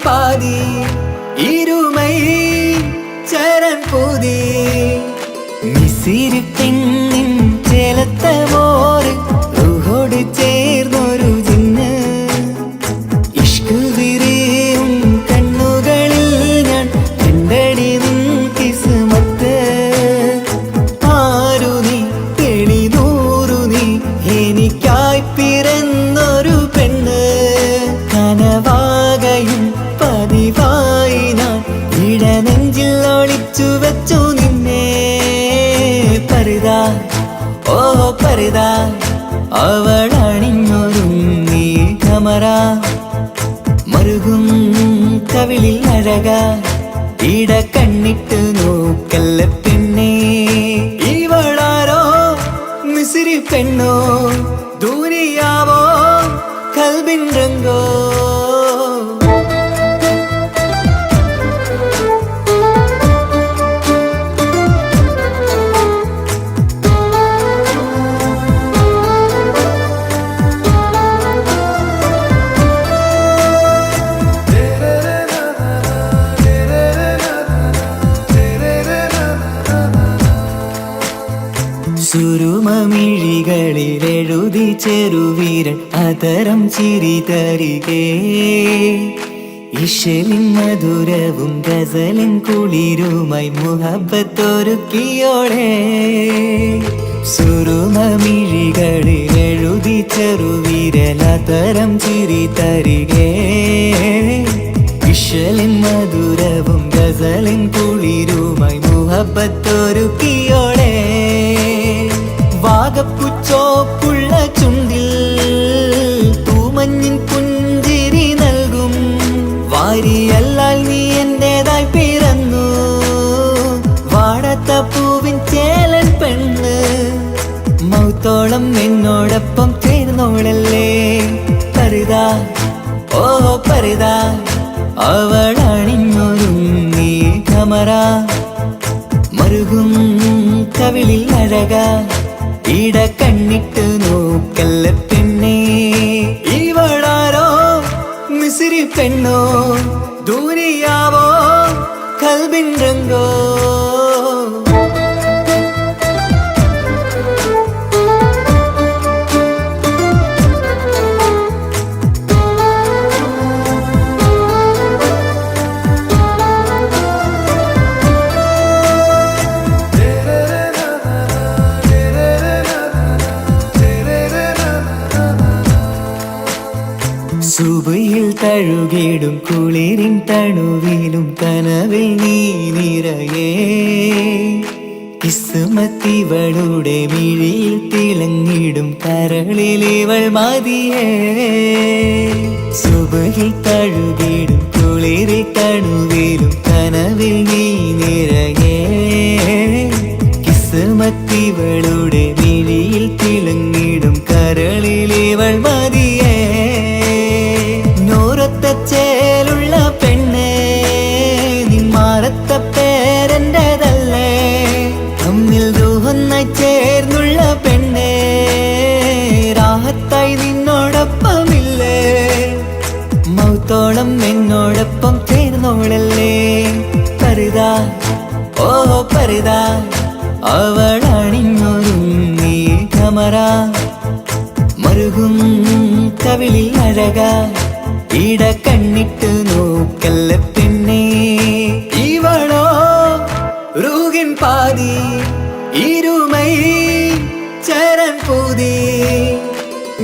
പാതി ഇരുമൈ ചരൻ പൂതി മിസിരി പെണ്ണിൻ ചേലത്ത മോറ് റൂഹോട് ചേർന്നൊരു ജിന്ന് ഇഷ്ക് വിരിയും കണ്ണുകളിൽ ഞാൻ കണ്ടടി നിൻ കിസ്മത്ത് ആരു നീ തെളിനൂറു നീ എനിക്കായി പിറന്നൊരു പെണ്ണ് കനവാകയും പതിവായി ഞാൻ ഇടനെഞ്ചിൽ ഒളിച്ചു വെച്ചു നിന്നെ പരിതാ ഓ പരിതാ അവളണിഞ്ഞൊരുങ്ങി കമറ മറുകും കവിളിൽ അഴക ഇട കണ്ണിട്ട് നോക്കല്ല പെണ്ണേ ഇവളാരോ മിസിരി പെണ്ണോ ദൂരിയാവോ കൽബിൻ രംഗോ സുരുമമിഴികളിൽ എഴുതി ചെറുവീരൻ അതരം ചിരി തരികേ ഇശലിൻ മധുരവും ഗസലിൻ കുളിരുമായി മുഹബത്തൊരുക്കിയോളെ സുരുമമിഴികളിൽ എഴുതി ചെറുവീരൻ അതരം ചിരി തരികേ ഇശലിൻ മധുരവും ഗസലിൻ കുളിരുമായി മുഹബത്തൊരുക്കിയോളെ വാഗപ്പുച്ചോപ്പുള്ള ചുണ്ടിൽ തൂമഞ്ഞിൻ പുഞ്ചിരി നൽകും വാരിയല്ലാൽ നീ എന്റേതായി പിറന്നു വാടാത്ത പൂവിൻ ചേലൻ പെണ്ണ് മൗത്തോളം എന്നോടൊപ്പം ചേർന്നോളല്ലേ പരിതാ ഓ പരിതാ അവളണിഞ്ഞൊരുങ്ങി കമറ മറുകും കവിളിൽ അഴക ഇട കണ്ണിട്ട് നോക്കല്ല പെണ്ണേ ഇവളാരോ മിസിരി പെണ്ണോ ദൂരിയാവോ കൽബിൻ രംഗോ സുബയിൽ തഴുകിടും കുളിരിൻ തണുവിലും കനവിൽ നീ നിറയേ കിസ്മത്തിവളുടെ മിഴിയിൽ തിളങ്ങിടും കരളിലിവൾ മതിയേ സുബയിൽ തഴുകിടും കുളിരിൻ തണുവിലും കനവിൽ നീ നിറയേ കിസ്മത്തിവളുടെ മിഴിയിൽ തിളങ്ങിടും കരളിലിവൾ മതിയേ ചേലുള്ള പെണ്ണേ നിന്മാറത്ത പേരെന്റേതല്ലേ തമ്മിൽ ദൂഹൊന്നായി ചേർന്നുള്ള പെണ്ണേ രാഹത്തായി നിന്നോടൊപ്പമില്ലേ മൗത്തോളം എന്നോടൊപ്പം ചേർന്നോളല്ലേ പരിതാ ഓ പരിതാ അവളണിഞ്ഞൊരുങ്ങി കമറ മറുകും കവിളിൽ അഴക ഇട കണ്ണിട്ട് നോക്കല്ല പെണ്ണേ ഇവളോ റൂഹിൻ പാതി ഇരുമൈ ചരൻ പൂതി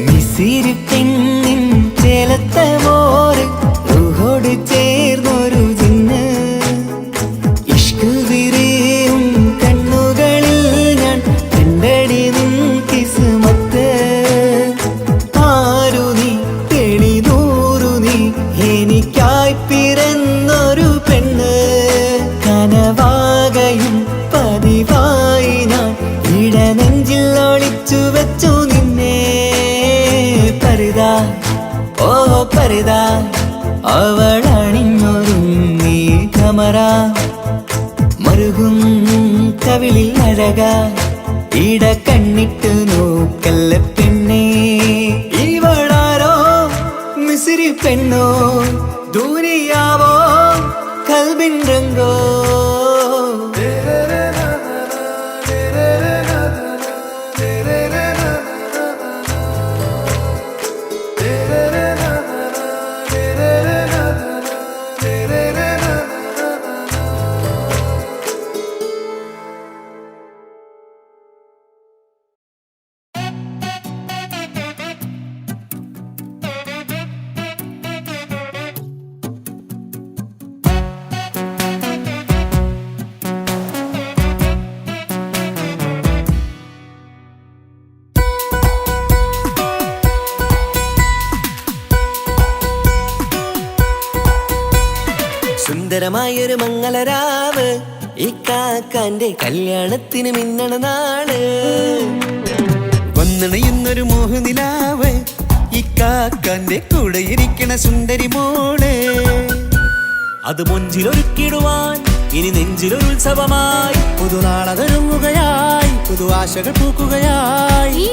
മിസിരി പെണ്ണിൻ ചേലത്ത മോറ് റൂഹോട് ചേർന്നൊരു ജിന്ന് ഇഷ്ക് വിരിയും കണ്ണുകളിൽ ഞാൻ കണ്ടടി നിൻ കിസ്മത്ത് ആരു നീ തെളിനൂറു നീ എനിക്കായി പിറന്നൊരു പെണ്ണ് കനവാകയും പതിവായി ഞാൻ ഇടനെഞ്ചിൽ ഒളിച്ചു വെച്ചു നിന്നെ പരിതാ ഓ പരിതാ അവളണിഞ്ഞൊരുങ്ങി കമറ മറുകും കവിളിൽ അഴക ഇട കണ്ണിട്ട് നോക്കല്ല പെണ്ണേ ഇവളാരോ മിസിരി പെണ്ണോ ദൂരിയാവോ കൽബിൻ രംഗോ സുന്ദരമായൊരു മംഗളരാവ് ഇക്കാക്കാന്റെ കല്യാണത്തിന് മിന്നണ നാള് വന്നണയുന്നൊരു മോഹനിലാവ് ഇക്കാക്കാന്റെ കൂടെ ഇരിക്കണ സുന്ദരി മോള് അത് മൊഞ്ചിലൊരുക്കിടുവാൻ ഇനി നെഞ്ചിലൊരു ഉത്സവമായി പുതുനാളതൊരുങ്ങുകയായി പുതു ആശകൾ പൂക്കുകയായി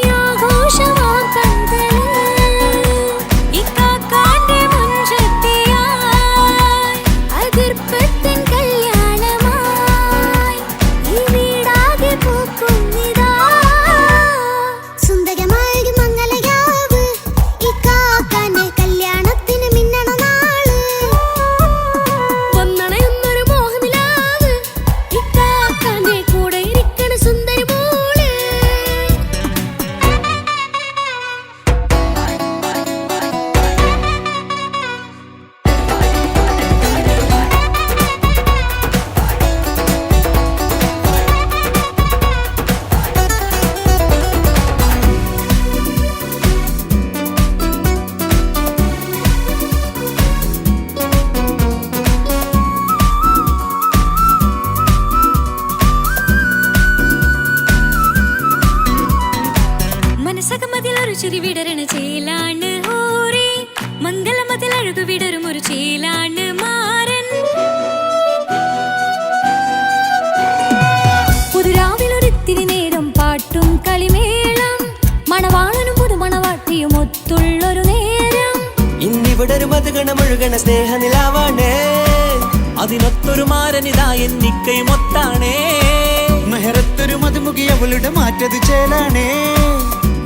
ചിരി വിടരണ ചേലാണ് ഹോറി മംഗളമതിൽ അഴകു വിടരും ഒരു ചേലാണ് മാരൻ പുതുരാവിലൊരിത്തിരി നേരം പാട്ടും കളിമേളം മണവാളനും പുതുമണവാട്ടിയും ഒത്തുള്ളൊരു നേരം ഇന്നിവിടെ ഒരു മധുഗണമൊഴുകണ സ്നേഹനിലാവാണ് അതിനൊത്തൊരു മാരനിതാ എന്നിക്കയും ഒത്താണേ മെഹറത്തൊരു മധുമുഖി അവളുടെ മാറ്റത് ചേലാണേ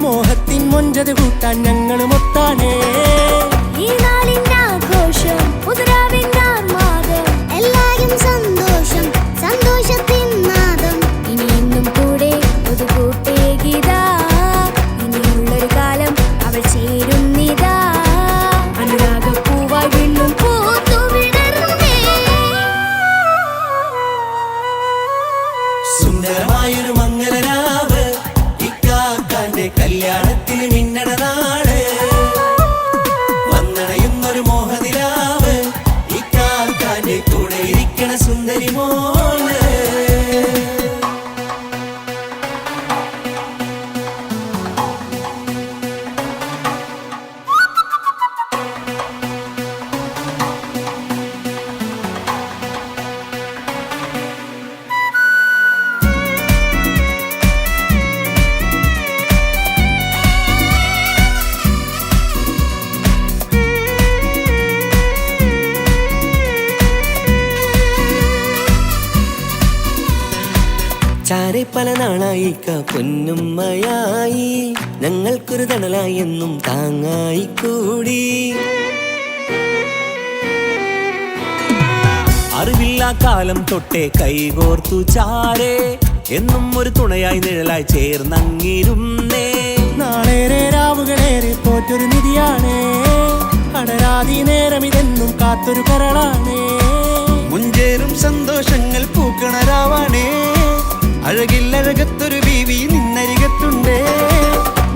മോഹത്തിൻ മൊഞ്ചത് കൂട്ടാൻ ഞങ്ങളും ഒത്താണേ ഈ നാളിന്റെ ആഘോഷം പുതുരാവിന്റെ ആർമാദം എല്ലാരും സന്തോഷം സന്തോഷത്തിൻ നാദം ഇനി എന്നും കൂടെ പുതുകൂട്ടേകിതാ ഇനിയുള്ളൊരു കാലം അവൾ ചേരുന്നിതാ അനുരാഗപ്പൂവായി വീണ്ടും പൂത്തുവിടരുന്നേ സുന്ദരമായൊരു മംഗളരാവ് കല്യാണത്തിന് മിന്നണ നാള് വന്നണയുന്നൊരു മോഹനിലാവ് ഇക്കാക്കാന്റെ കൂടെ ഇരിക്കണ സുന്ദരി മോള് ചാരെ പല നാളായിക്ക പൊന്നുമ്മയായി ഞങ്ങൾക്കൊരു തണലായി എന്നും താങ്ങായി കൂടി അറിവില്ലാ കാലം തൊട്ടേ കൈകോർത്തു ചാരേ എന്നും ഒരു തുണയായി നിഴലായി ചേർന്നങ്ങിരുന്നേ നാളേറെ രാവുകളേറെ പോറ്റൊരു നിധിയാണേ അടരാതി നേരം ഇതെന്നും കാത്തൊരു കരളാണേ മുഞ്ചേറും സന്തോഷങ്ങൾ പൂക്കണരാവാണേ അഴകില്ലഴകത്തൊരു ബീവി നിന്നരികത്തുണ്ടേ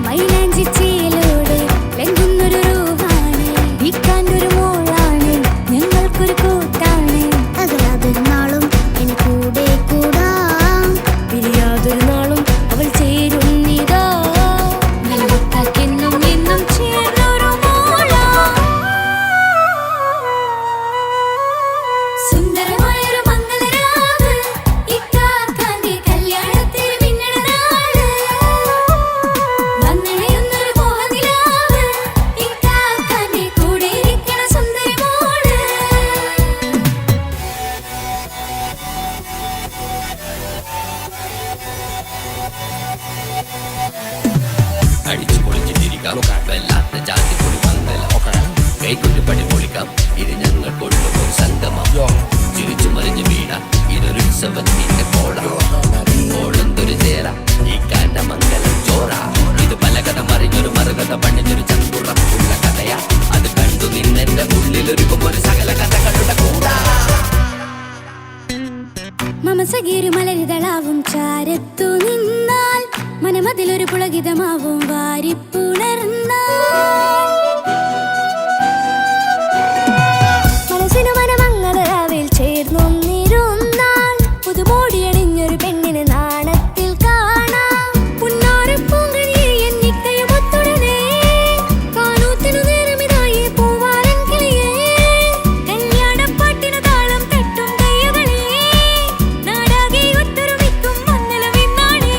മൈലാഞ്ചി ചേലോടെ ലംഘുന്നൊരു രൂപാണ് ഇക്കാണ്ടൊരു മോളാണ് ഞങ്ങൾക്കൊരു കൂട്ടാണ് അകലാതൊരു നാളും എന്നെ കൂടെ കൂടാം പിരിയാതൊരു നാളും അവൾ ചേരുന്നിതാ എന്നും എന്നും ചേർന്നൊരു മോളാ സുന്ദരമായൊരു മംഗളരാവ് ഇക്കാക്കാന്റെ കല്യാണത്തിന് മിന്നണ 17 ഓളൊന്തൊരു ചേര ഈ കാണ്ട മംഗലം ചോറ ഇത് പലകഥ മറിഞ്ഞൊരു മറുകഥ പണിഞ്ഞൊരു ചന്തുറപ്പുള്ള കഥയാ അത് കണ്ടു നിന്നെന്റെ ഉള്ളിലൊരുക്കുമ്പോൾ സകല കഥകളുടെ കൂടാ മമസഗീരു മലരിതളാവും ചാരത്തു നിന്നാൽ മനമതിലൊരു പുളകിതമാവും വാരിപ്പുണർന്നാൽ മനസ്സിനു മനമങ്ങതരാവിൽ ചേർന്നൊന്നിരുന്നാൽ പുതുമോടിയണിഞ്ഞൊരു പെണ്ണിന് നാണത്തിൽ കാണാം പുന്നാരപ്പൂങ്കണിയെ എണ്ണിക്കയുമൊത്തുടനെ കാനൂത്തിനു നേരമിതായി പൂവാലൻ കിളിയേ കല്യാണപ്പാട്ടിനു താളം തെട്ടും കയ്യുകളെ നാടാകെ ഒത്തൊരുമിക്കും മംഗളമെന്നാണേ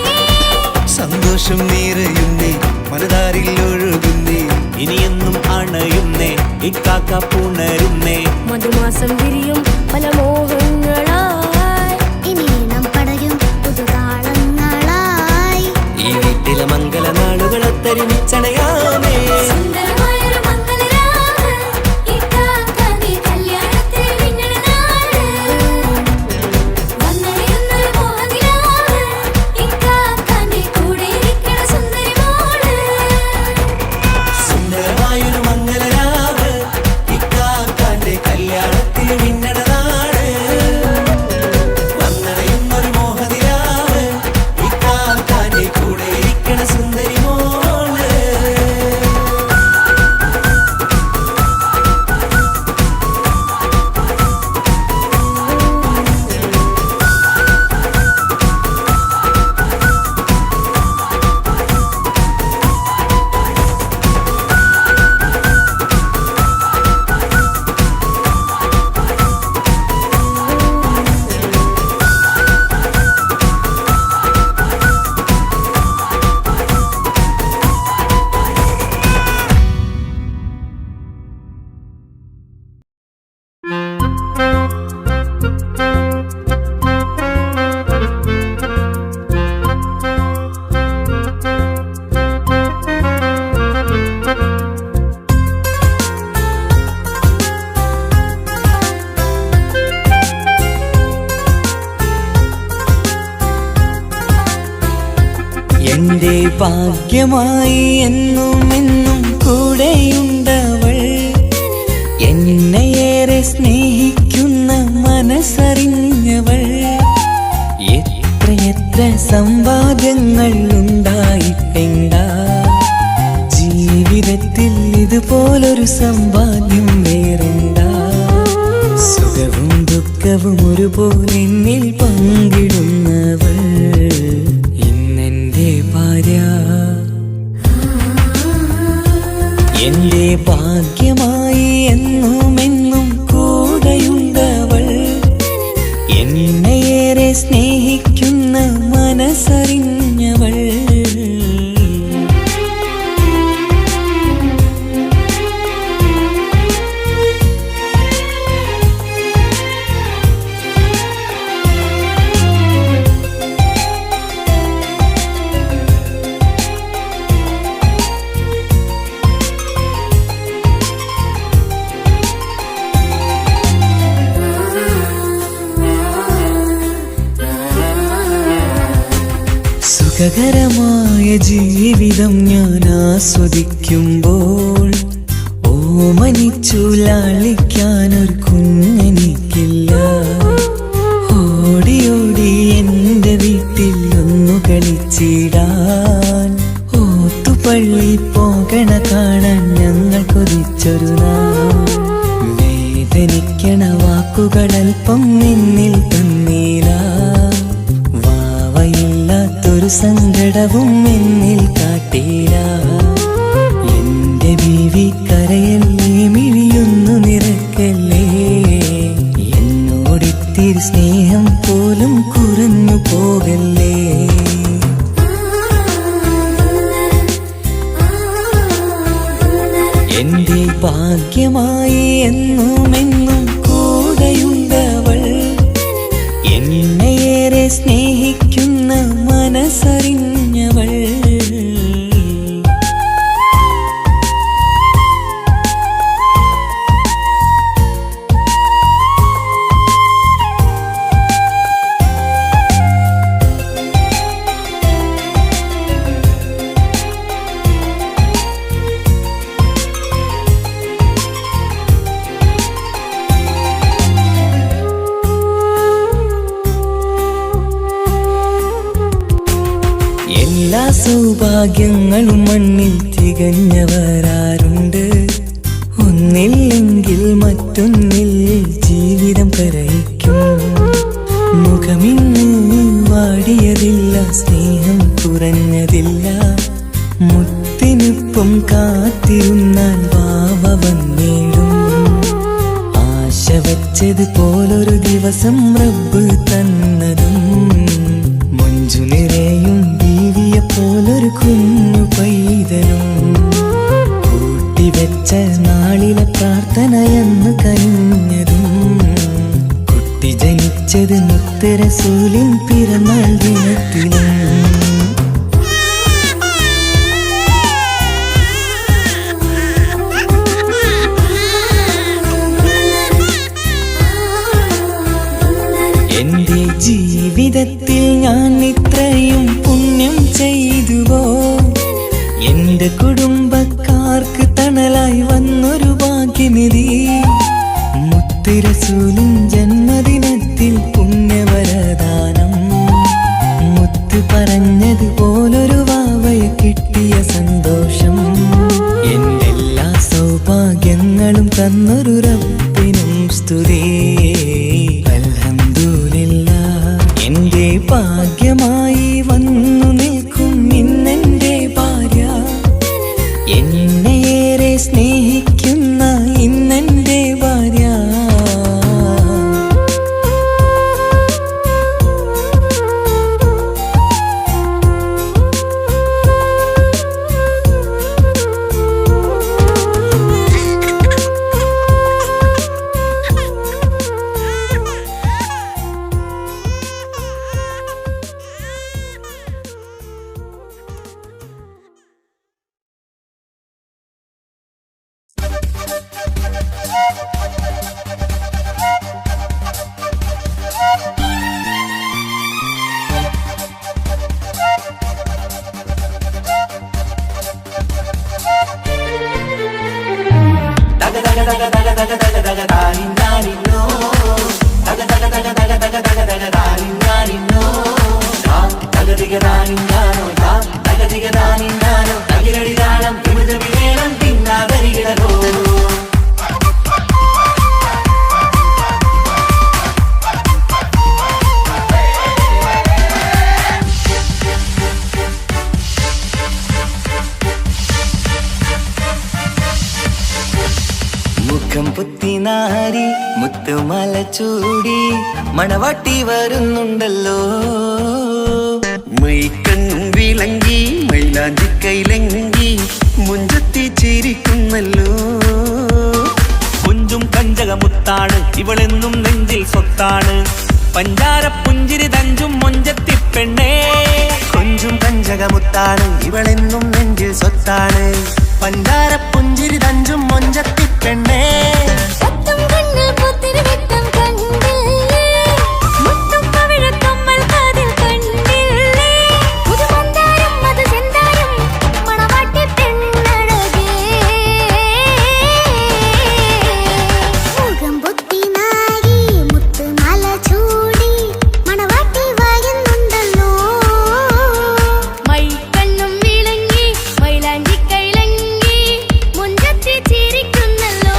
സന്തോഷം നിറയുന്നേ മനതാരിൽ ഒഴുകുന്നേ ഇനിയെന്നും അണയുന്നേ ഇക്കാക്ക പുണരുന്നേ മധുമാസം വിരിയും പല മോഹങ്ങളായി ഇനി നാം പടരും പുതുതാളങ്ങളായി ഈ വീട്ടിലെ മംഗള നാളുകൾ ഒത്തൊരുമിച്ചണയാമേ സുന്ദരമായൊരു മംഗളരാവ് ഇക്കാക്കാന്റെ കല്യാണത്തിൽ മിന്നണ നാള് വന്നണിയുന്നൊരു മോഹനിലാവ് ഇക്കാക്കാന്റെ കൂടെ ഇരിക്കണ സുന്ദരി മോള് സുന്ദരമായൊരു മംഗളരാവ് ഇക്കാക്കാന്റെ കല്യാണത്തിൽ മിന്നണ നാട് വന്നണയുന്നൊരു മോഹനിലാവ് ഇക്കാക്കാന്റെ കൂടെ ഇരിക്കണ സുന്ദരി മോള് എന്റെ ഭാഗ്യമായി എന്നും എന്നും കൂടെയുണ്ടവൾ എന്നെയേറെ സ്നേഹിക്കുന്ന മനസ്സറിഞ്ഞവൾ എത്രയെത്ര സമ്പാദ്യങ്ങൾ ഉണ്ടായിട്ടെന്താ ജീവിതത്തിൽ ഇതുപോലൊരു സമ്പാദ്യം വേറെന്താ സുഖവും ദുഃഖവും ഒരുപോലെ എന്നിൽ പങ്കിടുന്നവൾ ഇന്നെന്റെ ഭാര്യ എന്റെ ഭാഗ്യമായി എന്നും എന്നും കൂടെയുണ്ടവൾ എന്നെയേറെ സ്നേഹിക്കുന്ന മനസ്സറിഞ്ഞവൾ സുഖകരമായ ജീവിതം ഞാൻ ആസ്വദിക്കുമ്പോൾ ഓമനിച്ചു ലാളിക്കാനൊരു കുഞ്ഞെനിക്കില്ല ഓടി ഓടി എൻ്റെ വീട്ടിൽ ഒന്നു കളിച്ചിടാൻ ഓത്തുപള്ളി പോകണ കാണാൻ ഞങ്ങൾ കൊതിച്ചൊരു നാൾ വേദനിക്കണ വാക്കുകളൽപ്പം നിന്നിൽ തന്നീല വാവയില്ലാത്തൊരു സങ്കടവും എന്നിൽ കാട്ടീല എന്റെ ബീവി കരയല്ലേ മിഴിയൊന്നു നിറക്കല്ലേ എന്നോടിത്തിരി സ്നേഹം പോലും കുറഞ്ഞു പോകല്ലേ എന്റെ ഭാഗ്യമായി എന്നും എന്നും കൂടെയുണ്ടവൾ എന്നെയേറെ സ്നേഹിക്കുന്ന മനസ്സറിഞ്ഞവൾ സൗഭാഗ്യങ്ങളും മണ്ണിൽ തികഞ്ഞവരാരുണ്ട്? ഒന്നില്ലെങ്കിൽ മറ്റൊന്നിൽ ജീവിതം കരയിക്കും. മുഖമിന്ന് വാടിയതില്ല, സ്നേഹം കുറഞ്ഞതില്ല. മുത്തിനൊപ്പം കാത്തിരുന്നാൽ വാവ വന്നിടും. ആശ വെച്ചത് പോലൊരു ദിവസം റബ്ബ് തന്നതും, മഞ്ജു നിറയും ബീവിയെ പോലൊരു കുഞ്ഞു പൈതലും. കൂട്ടിവെച്ച നാളിലെ പ്രാർത്ഥനയെന്ന് കഴിഞ്ഞതും, കുട്ടി ജനിച്ചത് മുത്ത് റസൂലിൻ പിറന്നാൾ ദിനത്തിലും. എന്റെ ജീവിതത്തിൽ ഞാൻ ഇത്രയും പുണ്യം ചെയ്തുവോ? എന്റെ കുടുംബക്കാർക്ക് തണലായി വന്നൊരു ഭാഗ്യനിധി. മുത്ത് റസൂലിൻ ജന്മദിനത്തിൽ പുണ്യവരദാനം. മുത്ത് പറഞ്ഞത് പോലൊരു വാവയെ കിട്ടിയ സന്തോഷം. എന്റെ എല്ലാ സൗഭാഗ്യങ്ങളും തന്നൊരു റബ്ബിനും സ്തുതി. എന്റെ ഭാഗ്യമായി വന്നു നിൽക്കും ഇന്നെന്റെ ഭാര്യ. എന്നെയേറെ സ്നേഹിക്കുന്ന ഇന്നെന്റെ ഭാര്യ. മുഖം പുത്തിനാരി മുത്തുമല ചൂടി മണവാട്ടി വരുന്നുണ്ടല്ലോ. മൈക്കണ്ണും വിളങ്ങി മൈലാഞ്ചി കൈലങ്ങി മുഞ്ചത്തി ചിരിക്കുന്നല്ലോ. കുഞ്ചും കഞ്ചകമുത്താണ് ഇവളെന്നും നെഞ്ചിൽ സ്വത്താണ്. പഞ്ചാര പുഞ്ചിരി തഞ്ചും മൊഞ്ചത്തി പെണ്ണേ. കൊഞ്ചും കഞ്ചകമുത്താണ് ഇവളെന്നും നെഞ്ചിൽ സ്വത്താണ്. പഞ്ചാര പുഞ്ചിരി തഞ്ചും മൊഞ്ചത്തി പെണ്ണേ. ഒത്തും കണ്ണിൽ പുത്തിരി വെട്ടം കണ്ടില്ലേ, മുത്തും പവിഴക്കമ്മൽ കാതിൽ കണ്ടില്ലേ, പുതുമന്ദാരം അത് ചെന്താരം മണവാട്ടി പെണ്ണഴകേ. മുഖം പൊത്തി നാരി മുത്തുമാല ചൂടി മണവാട്ടി വരുന്നുണ്ടല്ലോ. മൈക്കണ്ണും വിളങ്ങി മൈലാഞ്ചി കൈലങ്ങി മുഞ്ചത്തി ചിരിക്കുന്നല്ലോ.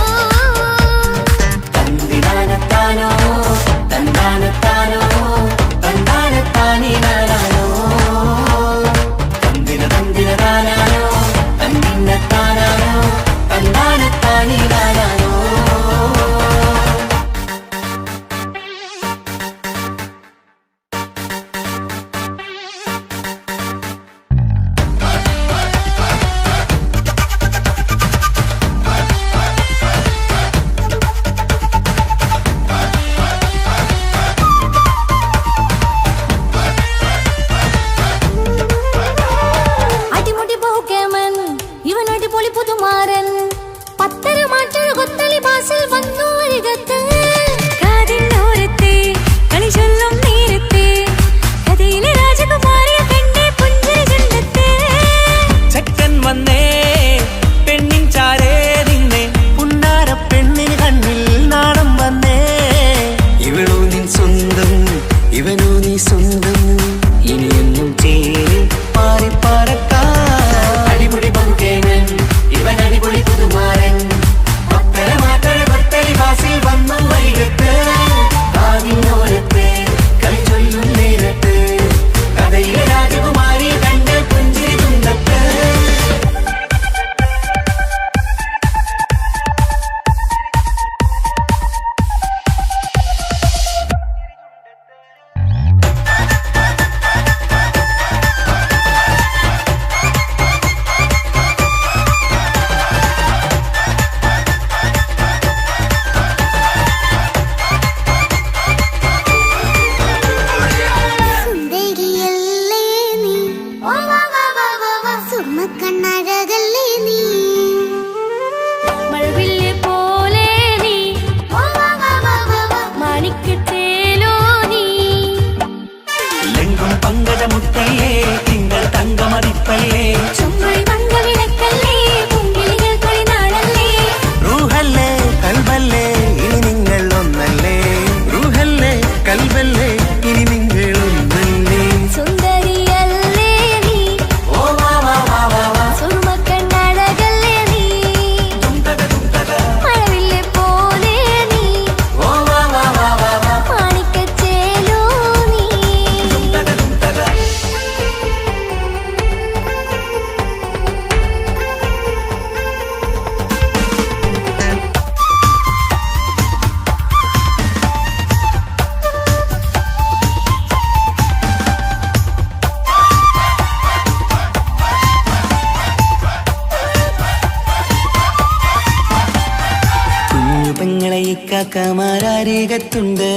പെങ്ങളെ ഇക്കാക്കമാരരികത്തുണ്ട്.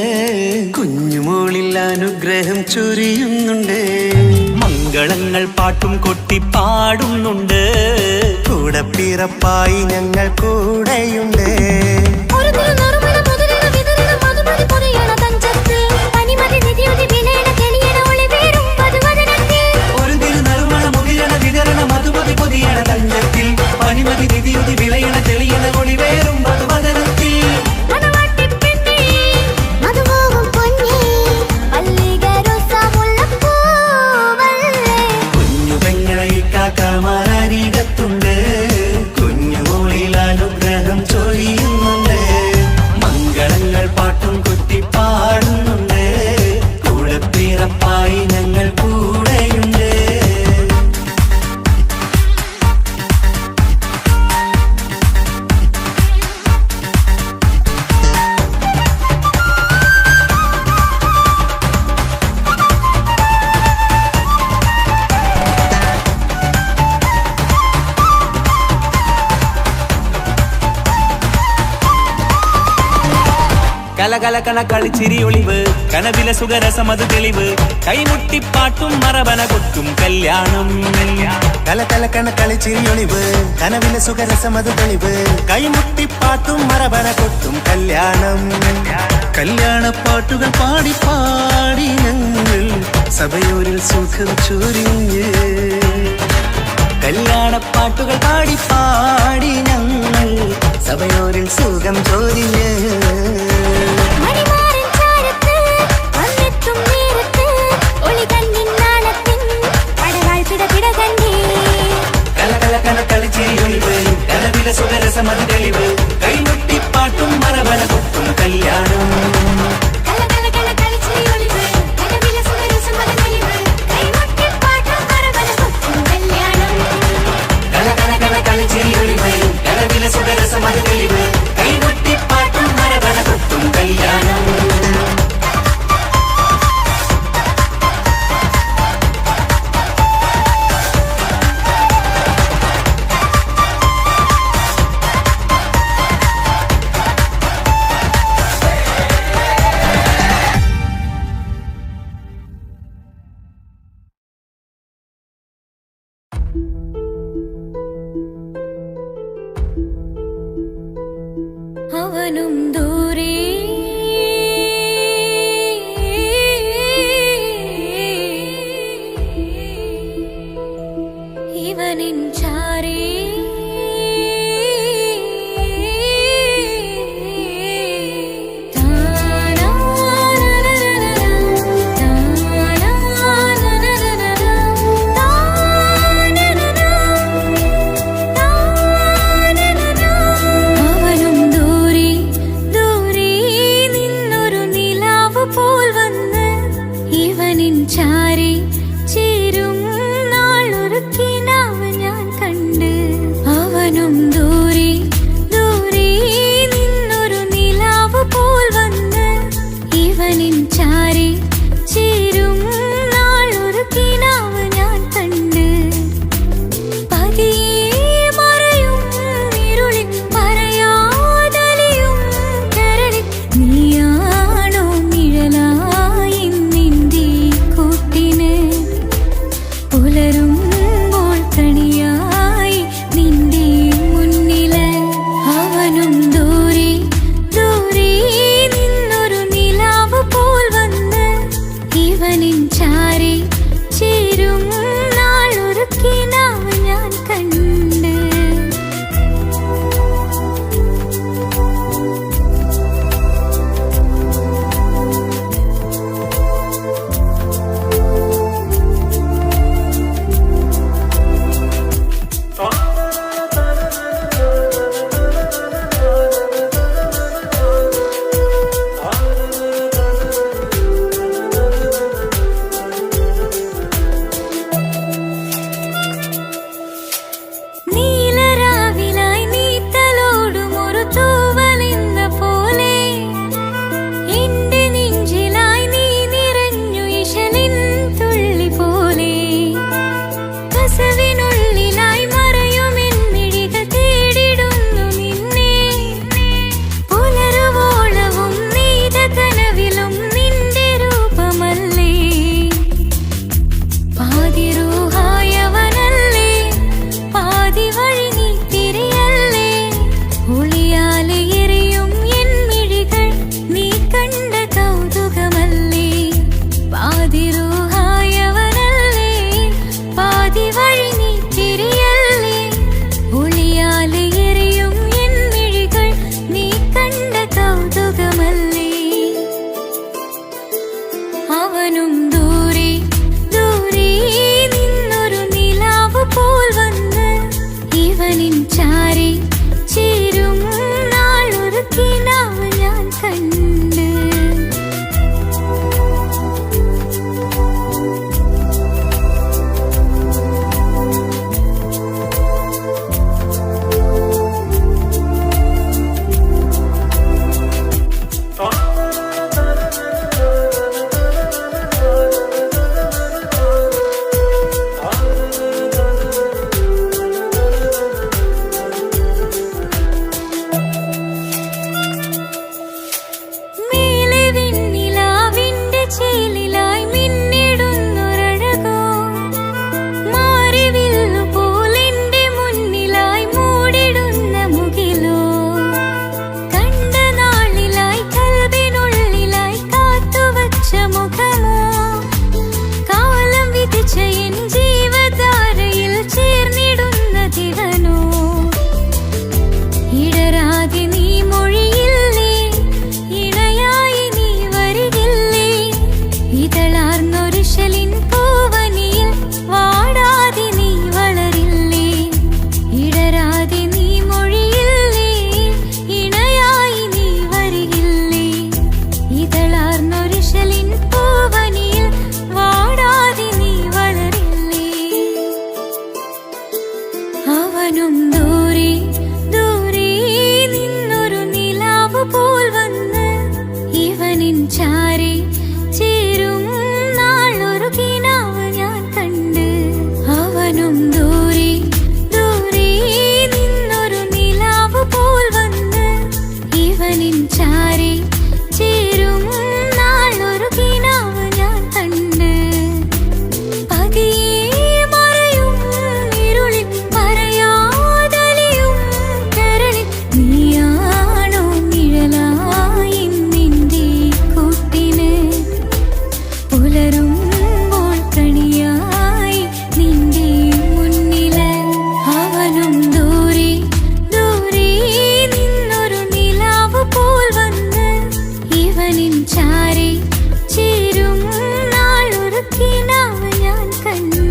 കുഞ്ഞുമോളിൽ അനുഗ്രഹം ചൊരിയുന്നുണ്ട്. മംഗളങ്ങൾ പാട്ടും കൊട്ടി പാടുന്നുണ്ട്. കൂടെ പിറപ്പായി ഞങ്ങൾ കൂടെയുണ്ട്. ഒരു തിരുനറുമണ മുതിരണ വിതരണ മധുമതി പൊതിയണ തഞ്ചത്തിൽ പനിമതി നിധിയുതി വിലയണ തെളിയണ ഒളിവേറും പതുവദനത്തിൽ. ഒരു തിരുനറുമണ മുതിരണ വിതരണ മധുമതി പൊതിയണ തഞ്ചത്തിൽ പനിമതി നിധിയുതി വിളയണ തെളിയണ ഒളിവേറും മധുവദനത്തിൽ. മണവാട്ടിപ്പെണ്ണേ, മധുപോകും പൊന്നേ, മല്ലികരൊസമുല്ലപ്പൂവല്ലേ. കുഞ്ഞു പെങ്ങളെ ഇക്കാക്കമാരരികത്തുണ്ട്. കുഞ്ഞുമോളിൽ അനുഗ്രഹം ചൊരിയുന്നുണ്ട്. മംഗളങ്ങൾ പാട്ടും കൊട്ടി പാടുന്നുണ്ട്. കൂടെ പിറപ്പായി ഞങ്ങൾ കൂടെയുണ്ട്. കലകലകണ കളിച്ചിരി ഒളിവ് കനവില സുഖരസമത് തെളിവ് കൈമുട്ടിപ്പാട്ടും മറവന കൊട്ടും കല്യാണം. കലകലക്കണ കളിച്ചിരിയൊളിവ് കനവിലെ സുഖരസമത് തെളിവ് കൈമുട്ടിപ്പാട്ടും മറവന കൊട്ടും കല്യാണം. കല്യാണപ്പാട്ടുകൾ പാടി പാടി ഞങ്ങൾ സഭയോരിൽ സുഖം ചൊരിഞ്ഞ്. കല്യാണപ്പാട്ടുകൾ പാടി പാടി ഞങ്ങൾ സഭയോരിൽ സുഖം ചോദിഞ്ഞ്. മണിമാരൻ ചാരത്ത് വന്നെത്തും നേരത്ത് ഒളികണ്ണിൻ നാളത്തിൻ പടവാൾ പിടപിട കണ്ടേ. കലകലകണ കളിച്ചിരിയൊളിവ് കനവില സുഖരസമത് തെളിവ് കൈമുട്ടിപ്പാട്ടും മറവന കൊട്ടും കല്യാണം. കലകലകണ കളിച്ചിരിയൊളിവ് കനവിലെ സുഖരസമത് തെളിവ് കൈമുട്ടിപ്പാട്ടും മറവന കൊട്ടും കല്യാണം. കലകലകണ കളിച്ചിരിയൊളിവ് കനവില സുഖരസമത് തെളിവ് കൈമുട്ടിപ്പാട്ടും മറവന കൊട്ടും കല്യാണം. അവനും ദൂരെ ഇവനിൻ ചാരേ. അവനും ദൂരെ ദൂരെ ഇവനിൻ ചാരി ചേരും നാളൊരു കിനാവ് ഞാൻ കണ്ട് പതിയെ മറയും ഇരുളിൽ പറയാതലിയും കരളിൽ നീയാണോ നിഴലായി നിന്റെ കൂട്ടിന് പുലരുമ്പോൾ കണിയായി നിന്റെ മുന്നില് അവനും ദൂരെ ദൂരെ നിന്നൊരു നിലാവ് പോൽ വന്ന് ഇവനിൻ ചാരി ചേരും നാളൊരു കിനാവ് ഞാൻ കണ്ട്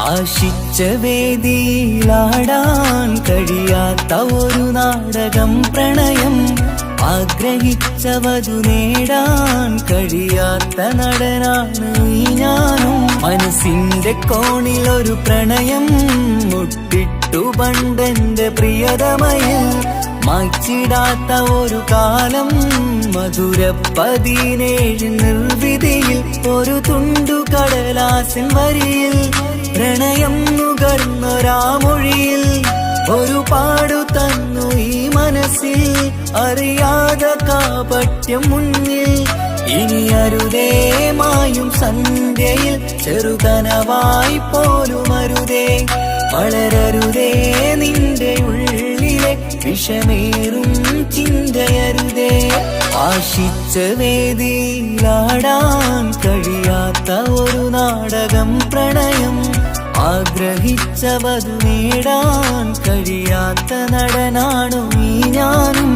ആശിച്ച വേദിയിലാടാൻ കഴിയാത്ത ഒരു നാടകം പ്രണയം ആഗ്രഹിച്ചവതു നേടാൻ കഴിയാത്ത നടനാണ് ഈ ഞാനും മനസ്സിന്റെ കോണിൽ ഒരു പ്രണയം മുട്ടിട്ടു പണ്ടെന്റെ പ്രിയതമയിൽ മായ്ച്ചിടാത്ത ഒരു കാലം മധുര 17 നിർവിധിയിൽ ഒരു തുണ്ടു കടലാസിൻ വരിയിൽ പ്രണയം നുകർന്നൊരാമൊഴിയിൽ ഒരു പാടു തന്നു ഈ മനസ്സിൽ അറിയാതെ കാപട്യം മുന്നിൽ ഇനി അരുതേ മായും സന്ധ്യയിൽ ചെറുകനവായി പോലും അരുതേ വളരരുതേ നിന്റെ ഉള്ളിലെ വിഷമേറും ചിന്തയരുതേ ആശിച്ച വേദിയിലാടാൻ കഴിയാത്ത ഒരു നാടകം പ്രണയം ആഗ്രഹിച്ചവതു നേടാൻ കഴിയാത്ത നടനാണു ഈ ഞാനും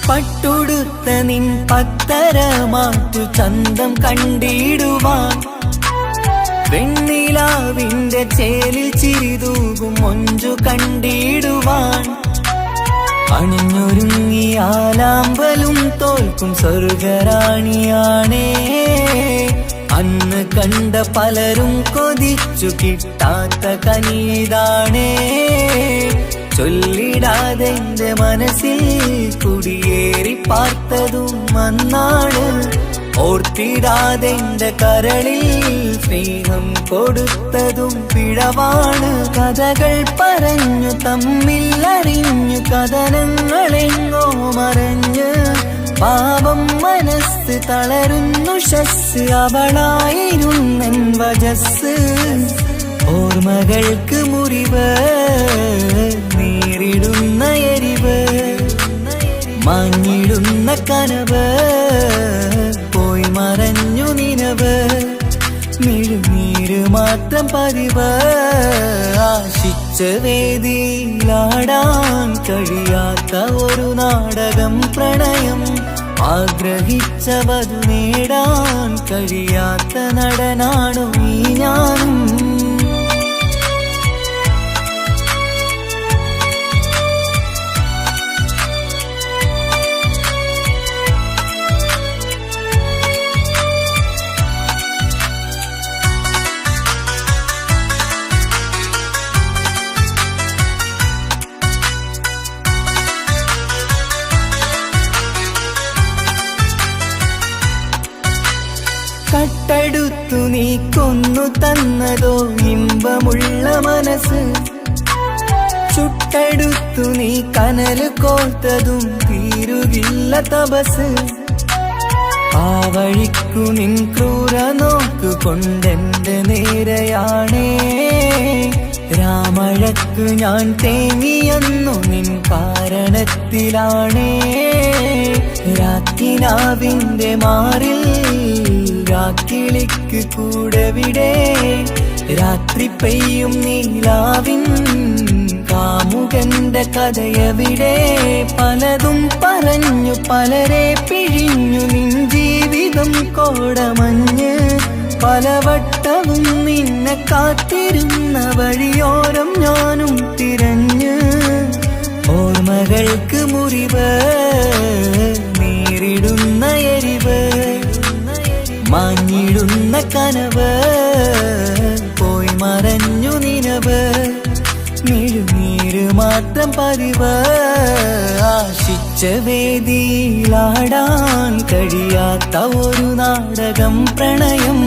പട്ടുടുത്ത നിൻ പത്തരമാറ്റു ചന്തം കണ്ടിടുവാൻ വെണ്ണിലാവിന്റെ ചേലിൽ ചിരിതൂകും മൊഞ്ചു കണ്ടിടുവാൻ അണിഞ്ഞൊരുങ്ങിയാലാമ്പലും തോൽക്കും സ്വർഗറാണിയാണേ അന്ന് കണ്ട പലരും കൊതിച്ചു കിട്ടാത്ത കനിതാണേ ചൊല്ലിടാതെ എന്റെ മനസ്സിൽ കുടിയേറി പാർത്തതും അന്നാണ് ഓർത്തിടാതെ എന്റെ കരളിൽ സ്നേഹം കൊടുത്തതും പിഴവാണ് കഥകൾ പറഞ്ഞു തമ്മിൽ അറിഞ്ഞു കഥനങ്ങളെങ്ങോ മറഞ്ഞ് പാപം മനസ്സ് തളരുന്നു ശസ് അവളായിരുന്നെൻ വജസ് ഓർമ്മകൾക്ക് മുറിവ് നേരിടുന്ന എരിവ് മാഞ്ഞിടുന്ന കനവ് പോയി മറഞ്ഞു നിനവ് മിഴുനീര് മാത്രം പതിവ് ആശിച്ച വേദിയിലാടാൻ കഴിയാത്ത ഒരു നാടകം പ്രണയം ആഗ്രഹിച്ചവതു നേടാൻ കഴിയാത്ത നടനാണു ഈ ഞാനും കട്ടെടുത്തു നീ കൊന്നു തന്നതോ ഇമ്പമുള്ള മനസ്സ് ചുട്ടെടുത്തു നീ കനല് കോർത്തതും തീരുകില്ല തപസ് ആ വഴിക്കു നിൻ ക്രൂര നോക്കു കൊണ്ടെന്റെ നേരെയാണേ രാമഴക്കു ഞാൻ തേങ്ങിയെന്നു നിൻ കാരണത്തിലാണേ രാക്കിനാവിന്റെ മാറിൽ രാക്കിളിക്ക് കൂടവിടെ രാത്രി പെയ്യും നീലാവിൻ കാമുകന്റെ കഥയവിടെ പലതും പറഞ്ഞു പലരെ പിഴിഞ്ഞു നിൻ ജീവിതം കോടമഞ്ഞ് പലവട്ടവും നിന്നെ കാത്തിരുന്ന വഴിയോരം ഞാനും തിരഞ്ഞ് ഓർമ്മകൾക്ക് മുറിവ് നേരിടുന്ന എരിവ് മാഞ്ഞിടുന്ന കനവ് പോയി മറഞ്ഞു നിനവ് മിഴുനീര് മാത്രം പതിവ് ആശിച്ച വേദിയിലാടാൻ കഴിയാത്ത ഒരു നാടകം പ്രണയം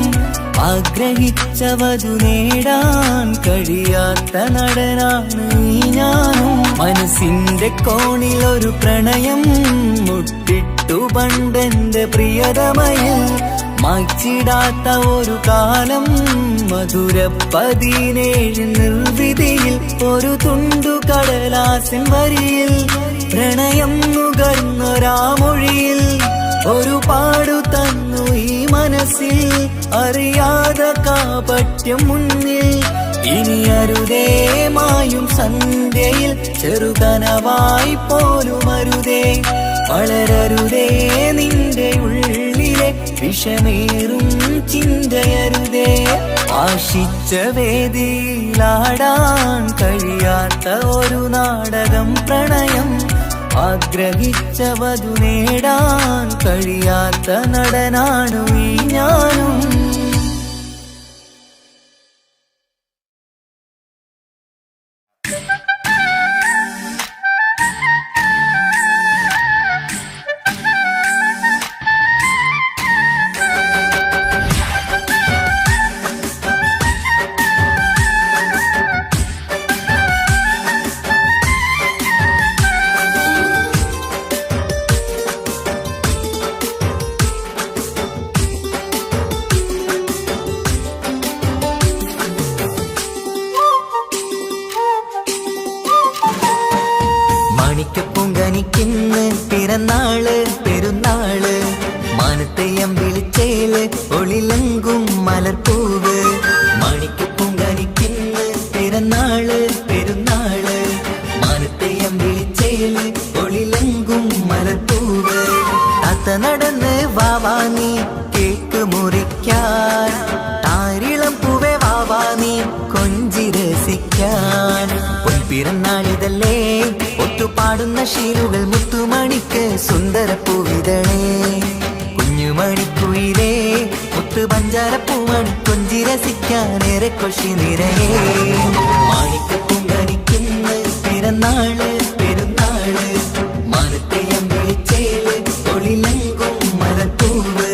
ആഗ്രഹിച്ചവതു നേടാൻ കഴിയാത്ത നടനാണ് ഈ ഞാനും മനസ്സിന്റെ കോണിൽ ഒരു പ്രണയം മുട്ടിട്ടു പണ്ടെന്റെ പ്രിയതമയിൽ മായ്ച്ചിടാത്ത ഒരു കാലം മധുര 17 നിർവിധിയിൽ ഒരു തുണ്ടു കടലാസിൻ വരിയിൽ പ്രണയം നുകർന്നൊരാമൊഴിയിൽ ഒരു പാടു തന്നു ഈ മനസ്സിൽ അറിയാതെ കാപട്യം മുന്നിൽ ഇനി അരുതേ മായും സന്ധ്യയിൽ ചെറുകനവായി പോലും അരുതേ വളരരുതേ നിന്റെ ഉള്ളിലെ വിഷമേറും ചിന്തയരുതേ ആശിച്ച വേദിയിലാടാൻ കഴിയാത്ത ഒരു നാടകം പ്രണയം ആഗ്രഹിച്ചവതു നേടാൻ കഴിയാത്ത നടനാണു ഈ ഞാനും മാണിക്കപ്പൂങ്കനിക്കിന്ന് പിറന്നാള് പെരുന്നാള് മാനത്തെയം വിളിച്ചേല് ഒളിലങ്കും മലർപ്പൂവ് മാണിക്കപ്പൂങ്കനിക്കിന്ന് പിറന്നാള് പെരുന്നാള് മാനത്തെയം വിളിച്ചേല് ഒളിലങ്കും മലർപ്പൂവ് താത്ത നടന്ന് വാവാ നീ കേക്ക് മുറിക്കാൻ താരിളം പൂവേ വാവാ നീ കൊഞ്ചി രസിക്കാൻ പിറന്നാളിതല്ലേ ഒത്തുപാടുന്ന ശീലുകൾ മുത്തുമണിക്ക് സുന്ദരപ്പൂവിതളേ കുഞ്ഞുമണിക്കുയിലേ മുത്തു പഞ്ചാരപ്പൂമണി കൊഞ്ചി രസിക്കാനേറെ കൊഷി നിറയേ മാണിക്കപ്പൂങ്കനിക്കിന്ന് പിറന്നാള് പെരുന്നാള് മാനത്തെയം വിളിച്ചേല് ഒളിലങ്കും മലർപ്പൂവ്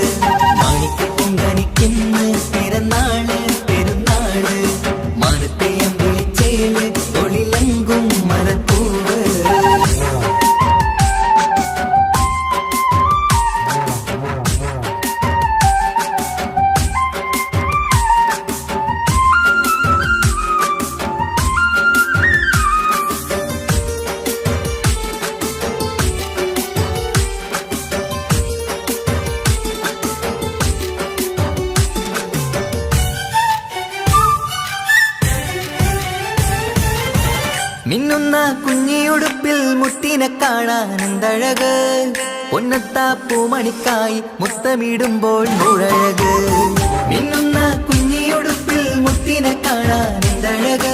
മാണിക്കപ്പൂങ്കനിക്കിന്ന് പിറന്നാള് പെരുന്നാള് മാനത്തെയം വിളിച്ചേല് ഒളിലങ്കും മലർപ്പൂവ് മിന്നുന്ന കുഞ്ഞിയുടുപ്പിൽ മുത്തിനെ കാണാൻ എന്തഴക് പൊന്നത്താ പൂമണിക്കായി മുത്തമിടുമ്പോൾ മുഴഴക് മിന്നുന്ന കുഞ്ഞിയുടുപ്പിൽ മുത്തിനെ കാണാൻ എന്തഴക്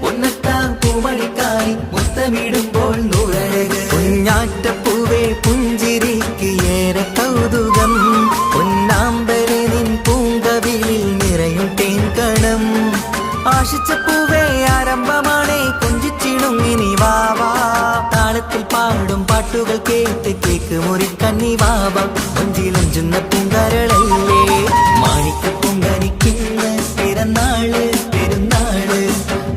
പൊന്നത്താ പൂമണിക്കായി മുത്തമിടുമ്പോൾ മുഴഴക് കുഞ്ഞാറ്റപ്പൂവേ പുഞ്ചിരിക്ക് ഏറെ കൗതുകം പൊന്നാമ്പരെ നിൻ പൂങ്കവിളിൽ നിറയും തേൻകണം ആശിച്ച പൂവേ ആരംഭമാണേ കൊഞ്ചിച്ചിടുങ്ങിനി വാവാ താളത്തിൽ പാടും പാട്ടുകൾ കേട്ട് കേക്ക് മുറിക്കണ്ണി വാവാ കൊഞ്ചിലഞ്ചുന്ന പൂങ്കരളല്ലേ മാണിക്കപ്പൂങ്കനിക്കിന്ന് പിറന്നാള് പെരുന്നാള്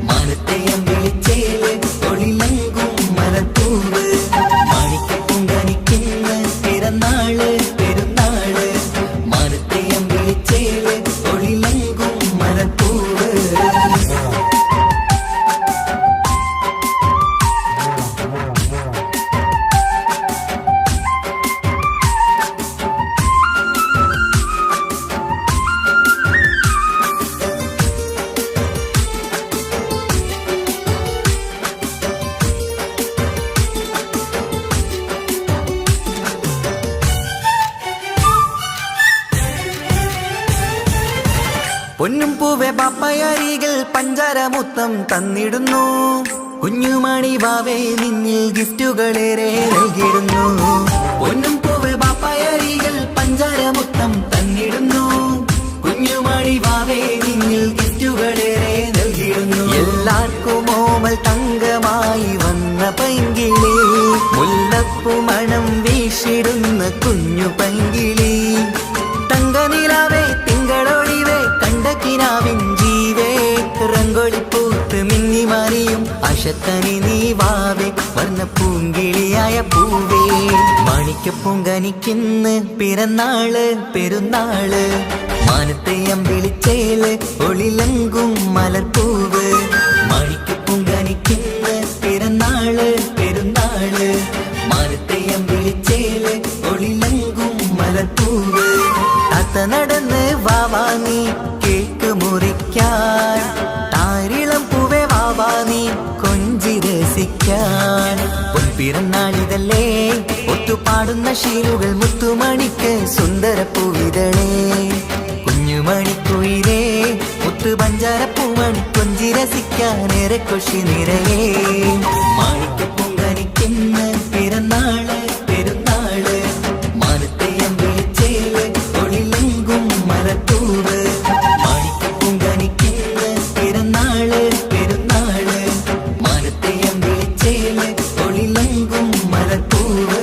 മാനത്തെയം വിളിച്ചേല് ഒളിലങ്കും മലർപ്പൂവ് മാണിക്കപ്പൂങ്കനിക്കിന്ന് പിറന്നാള് പെരുന്നാള് പൊന്നും പൂവെ പാപ്പയരികൾ പഞ്ചാരമുത്തം തന്നിടുന്നു കുഞ്ഞുമണി വാവേ നിന്നിൽ ഗിഫ്റ്റുകളേറെ നൽകിടുന്നു പൊന്നും പൂവെ പാപ്പയരികൾ പഞ്ചാരമുത്തം തന്നിടുന്നു കുഞ്ഞുമണി വാവേ നിന്നിൽ ഗിഫ്റ്റുകളേറെ നൽകിടുന്നു എല്ലാവർക്കും ഓമൽ തങ്കമായി വന്ന പൈങ്കിളി മുല്ലപ്പൂ മണം വീശിടുന്ന കുഞ്ഞു പൈങ്കിളി തങ്കനിലാവേ തിങ്കളൊളിവേ കണ്ടക്കിനാവിൻ ജീവേ റംഗോളിപ്പൂത്ത് മിന്നി മാറിയും അശത്തനി നീ വാവേ വർണ്ണ പൂങ്കിളിയായ പൂവേ മാണിക്കപ്പൂങ്കനിക്കിന്ന് പിറന്നാള് പെരുന്നാള് മാനത്തെ അമ്പിളിച്ചേല് ഒളിലങ്കും മലർപ്പൂവ് മാണിക്കപ്പൂങ്കനിക്കിന്ന് പിറന്നാള് പെരുന്നാള് മാനത്തെ അമ്പിളിച്ചേല് ഒളിലങ്കും മലർപ്പൂവ് താത്ത നടന്ന് വാവാ നീ കേക്ക് മുറിക്കാൻ താരിളം പൂവേ വാവാ നീ കൊഞ്ചി രസിക്കാൻ പൊൻപിറന്നാളിതല്ലേ ഒത്തുപാടുന്ന ശീലുകൾ മുത്തുമണിക്ക് സുന്ദര പൂവിതളേ കുഞ്ഞുമണിക്കുയിരേ മുത്തു പഞ്ചാരപ്പൂമണി കൊഞ്ചി രസിക്കാനേറെ കൊഷി നിറയേ മാണിക്കപ്പൂങ്കനിക്കിന്ന് പിറന്നാള് പെരുന്നാള് മാനത്തെ അമ്പിളിച്ചേല് ഒളിലങ്കും മലർപ്പൂവ് മാണിക്കപ്പൂങ്കനിക്കിന്ന് പിറന്നാള് പെരുന്നാള് മാനത്തെ അമ്പിളിച്ചേല് ഒളിലങ്കും മലർപ്പൂവ്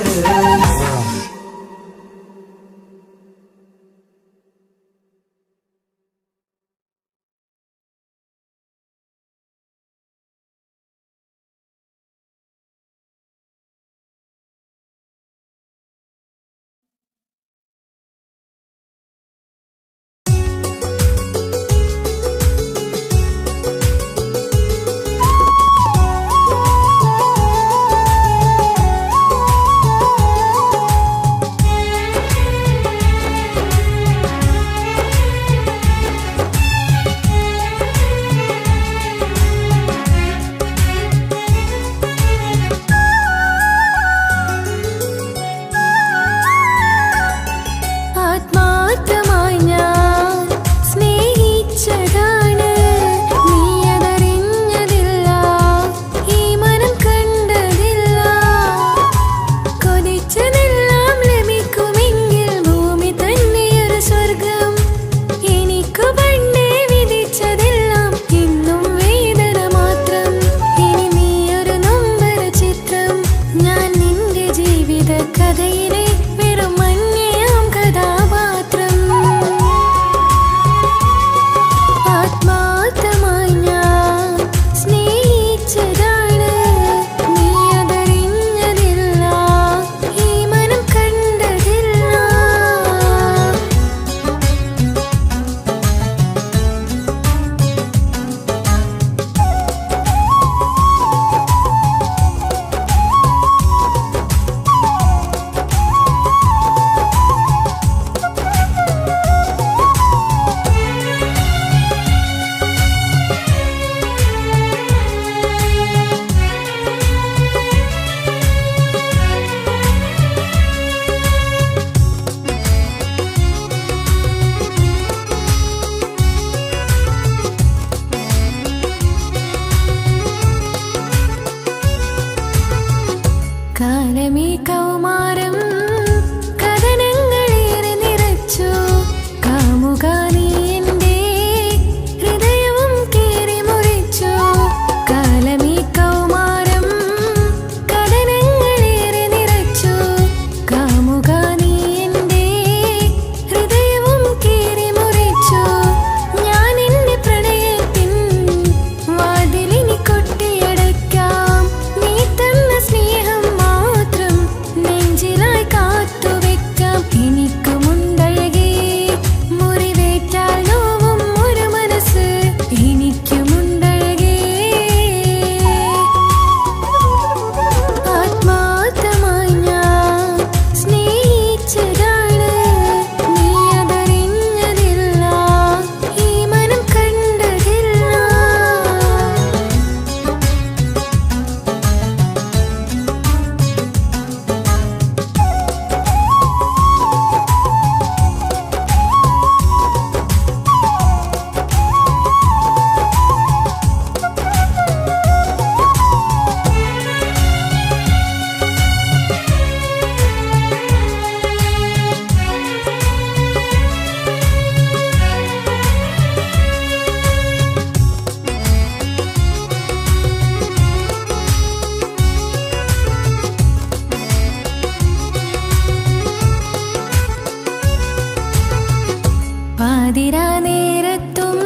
പാതിരാ നേരത്തും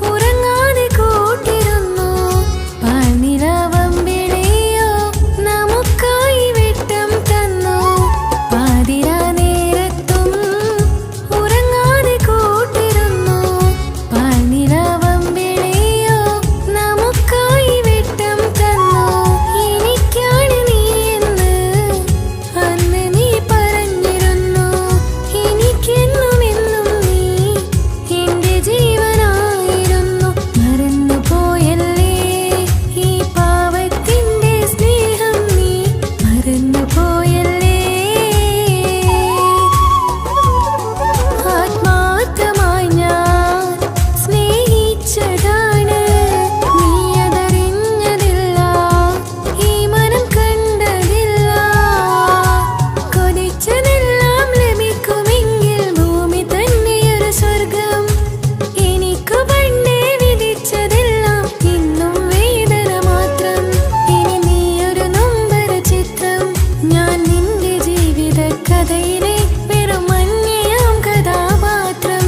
ഉറങ്ങാതെ കൂട്ടിരുന്നു പാൽനിലാവമ്പിളിയോ നമുക്കായി വെട്ടം തന്നു പാതിരാ നേരത്തും ഉറങ്ങാതെ കൂട്ടിരുന്നു പാൽനിലാവമ്പിളിയോ നമുക്കായി വെട്ടം തന്നു എനിക്കാണ് നീ എന്ന് അന്ന് നീ പറഞ്ഞിരുന്നു എനിക്കെന്നും എന്നും നീ എന്റെ ജീവനായിരുന്നു മറന്നു പോയല്ലേ ഈ പാവത്തിന്റെ സ്നേഹം നീ മറന്നു പോയല്ലേ ആത്മാർത്ഥമായി ഞാൻ സ്നേഹിച്ചതാണ് നീ അതറിഞ്ഞതില്ല ഈ മനം കണ്ടതില്ല കൊതിച്ചതെല്ലാം ലഭിക്കുമെങ്കിൽ ഭൂമി തന്നെയൊരു സ്വർഗം എനിക്കു പണ്ടേ വിധിച്ചതെല്ലാം ഇന്നും വേദന മാത്രം ഇനി നീയൊരു നൊമ്പര ചിത്രം ഞാൻ നിന്റെ ജീവിത കഥയിലെ വെറും അന്യയാം കഥാപാത്രം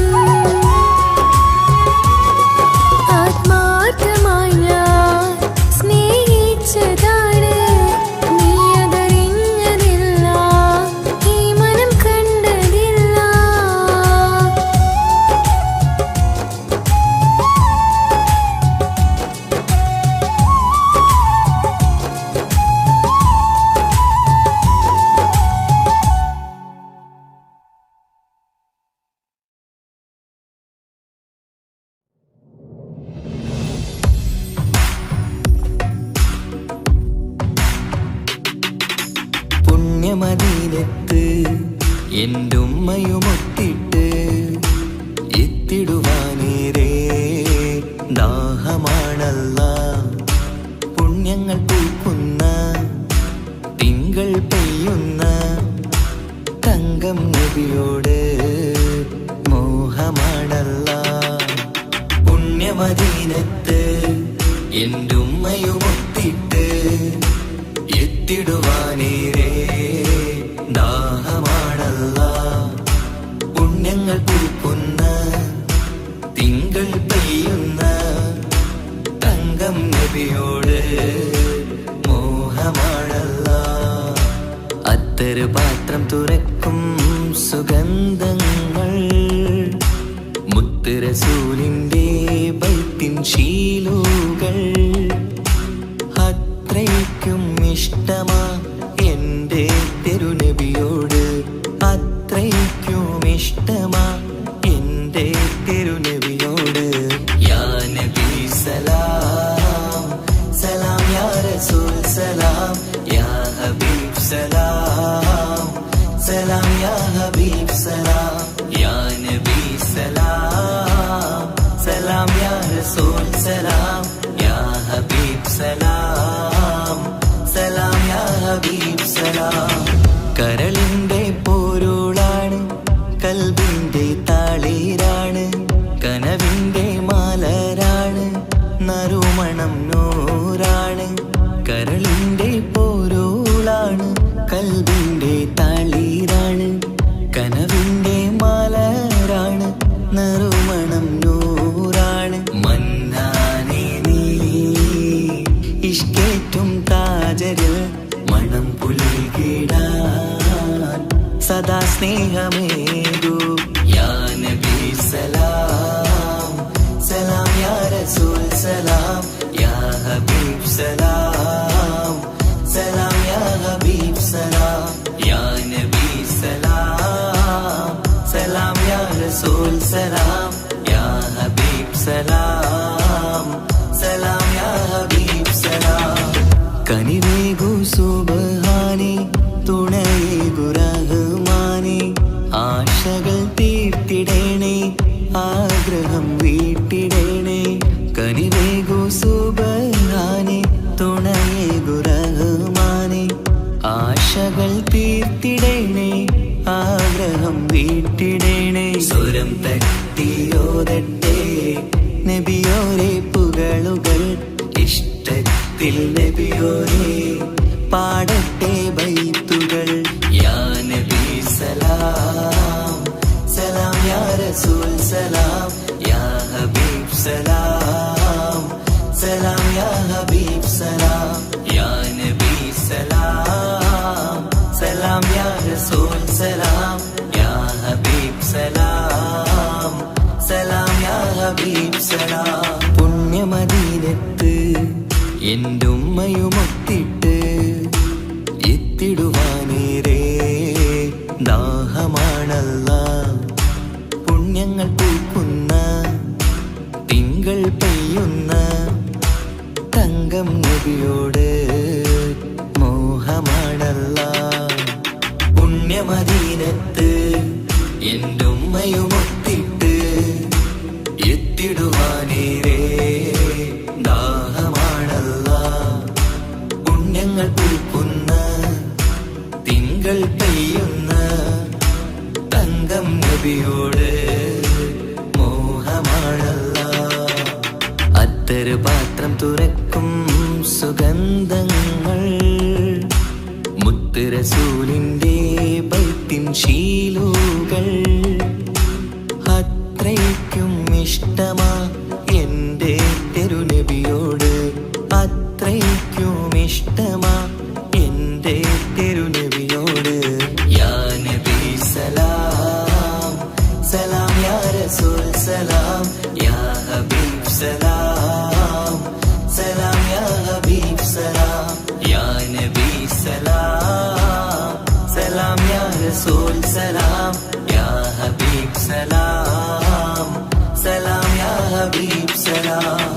ആത്മാർത്ഥമായി ഞാൻ സ്നേഹിച്ചതാണ് നീ അതറിഞ്ഞതില്ല ഈ മനം കണ്ടതില്ല പുണ്യമദീനത്ത് എൻ്റെ ഉമ്മയുമൊത്തിട്ട് എത്തിടുവാനേരേ ദാഹമാണല്ല പുണ്യങ്ങൾ പൂക്കുന്ന തിങ്കൾ പെയ്യുന്ന തങ്കം നബിയോട് മോഹമാണല്ല പുണ്യമദീനത്ത് എൻ്റെ ഉമ്മയുമൊത്തിട്ട് എത്തിടുവാനേരേ ദാഹമാണല്ല പുണ്യങ്ങൾ പൂക്കുന്ന തിങ്കൾ പെയ്യുന്ന തങ്കം നബിയോട് മോഹമാണല്ല അത്തരു പാത്രം തുറക്കും സുഗന്ധങ്ങൾ മുത്ത് റസൂലിന്റെ ബൈത്തിൻ ശീലുകൾ അത്രയ്ക്കും ഇഷ്ടമാ എൻ്റെ തിരുനബിയോട് അത്രയ്ക്കും ഇഷ്ടമാ എൻ്റെ തിരുനബിയോട് യാ നബി സലാം സലാം യാ റസൂൽ സലാം യാ ഹബീബ് സലാം സലാം യാ ഹബീബ് സലാം യാ നബി സലാം സലാം യാ റസൂൽ സലാം യാ ഹബീബ് സലാം സലാം യാ ഹബീബ് സലാം കരളിന്റെ പോരുളാണ് കൽബിന്റെ താളീരാണ് കനവിന്റെ മാലരാണ് നറുമണം നൂറാണ് കരളിന്റെ പോരുളാണ് കൽബിന്റെ താളീരാണ് കനവിന്റെ മാലരാണ് നറുമണം നൂറാണ് മന്നാനേ നീ ഇഷ്കേറ്റും താജരിൽ മണം പുൽകിടാൻ സദാ സ്നേഹമേകൂ യാ നബി സലാം സലാം യാ റസൂൽ സലാം യാ ഹബീബ് സലാം സലാം യാ ഹബീബ് സലാം യാ നബി സലാം സലാം യാ റസൂൽ സലാം യാ ഹബീബ് സലാം സലാം യാ ഹബീബ് സലാം കനിവേകു സുബ്ഹാനേ തുണയേകു റഹ്മാനേ ആശകൾ തീർത്തിടേണേ ആഗ്രഹം വീട്ടിടേണേ കനിവേകു സുബ്ഹാനേ തുണയേകു റഹ്മാനേ ആശകൾ തീർത്തിടേണേ ആഗ്രഹം വീട്ടിടേണേ സ്വരം തട്ടിയോതട്ടെ നബിയോരെ പുകളുകൾ ഇഷ്ടത്തിൽ നബിയോരെ പാടട്ടെ ബൈത്തുകൾ യാ നബി സലാം സലാം യാ റസൂൽ സലാം സലാം. പുണ്യമദീനത്ത് എൻ്റെ ഉമ്മയുമൊത്തിട്ട് എത്തിടുവാനേറെ ദാഹമാണല്ല. പുണ്യങ്ങൾ പൂക്കുന്ന തിങ്കൾ പെയ്യുന്ന തങ്കം നബിയോട് മോഹമാണല്ല. പുണ്യമദീനത്ത് എൻ്റെ ഉമ്മയുമൊത്തിട്ട് എത്തിടുവാനേറെ ദാഹമാണല്ല. പുണ്യങ്ങൾ പൂക്കുന്ന തിങ്കൾ പെയ്യുന്ന തങ്കം നബിയോട് മോഹമാണല്ല. അത്തറ് പാത്രം തുറക്കും സുഗന്ധങ്ങൾ മുത്ത് റസൂലിന്റെ ബൈത്തിൻ ശീലുകൾ. അത്രയ്ക്കും ഇഷ്ടമാ എൻ്റെ തിരുനബിയോട്, അത്രയ്ക്കും ഇഷ്ടമാ എൻ്റെ തിരുനബിയോട്. യാ നബി സലാം സലാം, യാ റസൂൽ സലാം, യാ ഹബീബ് സലാം സലാം, യാ ഹബീബ് സലാം. യാ നബി സലാം സലാം, യാ റസൂൽ സലാം, യാ ഹബീബ് സലാം സലാം, യാ ഹബീബ് സലാം.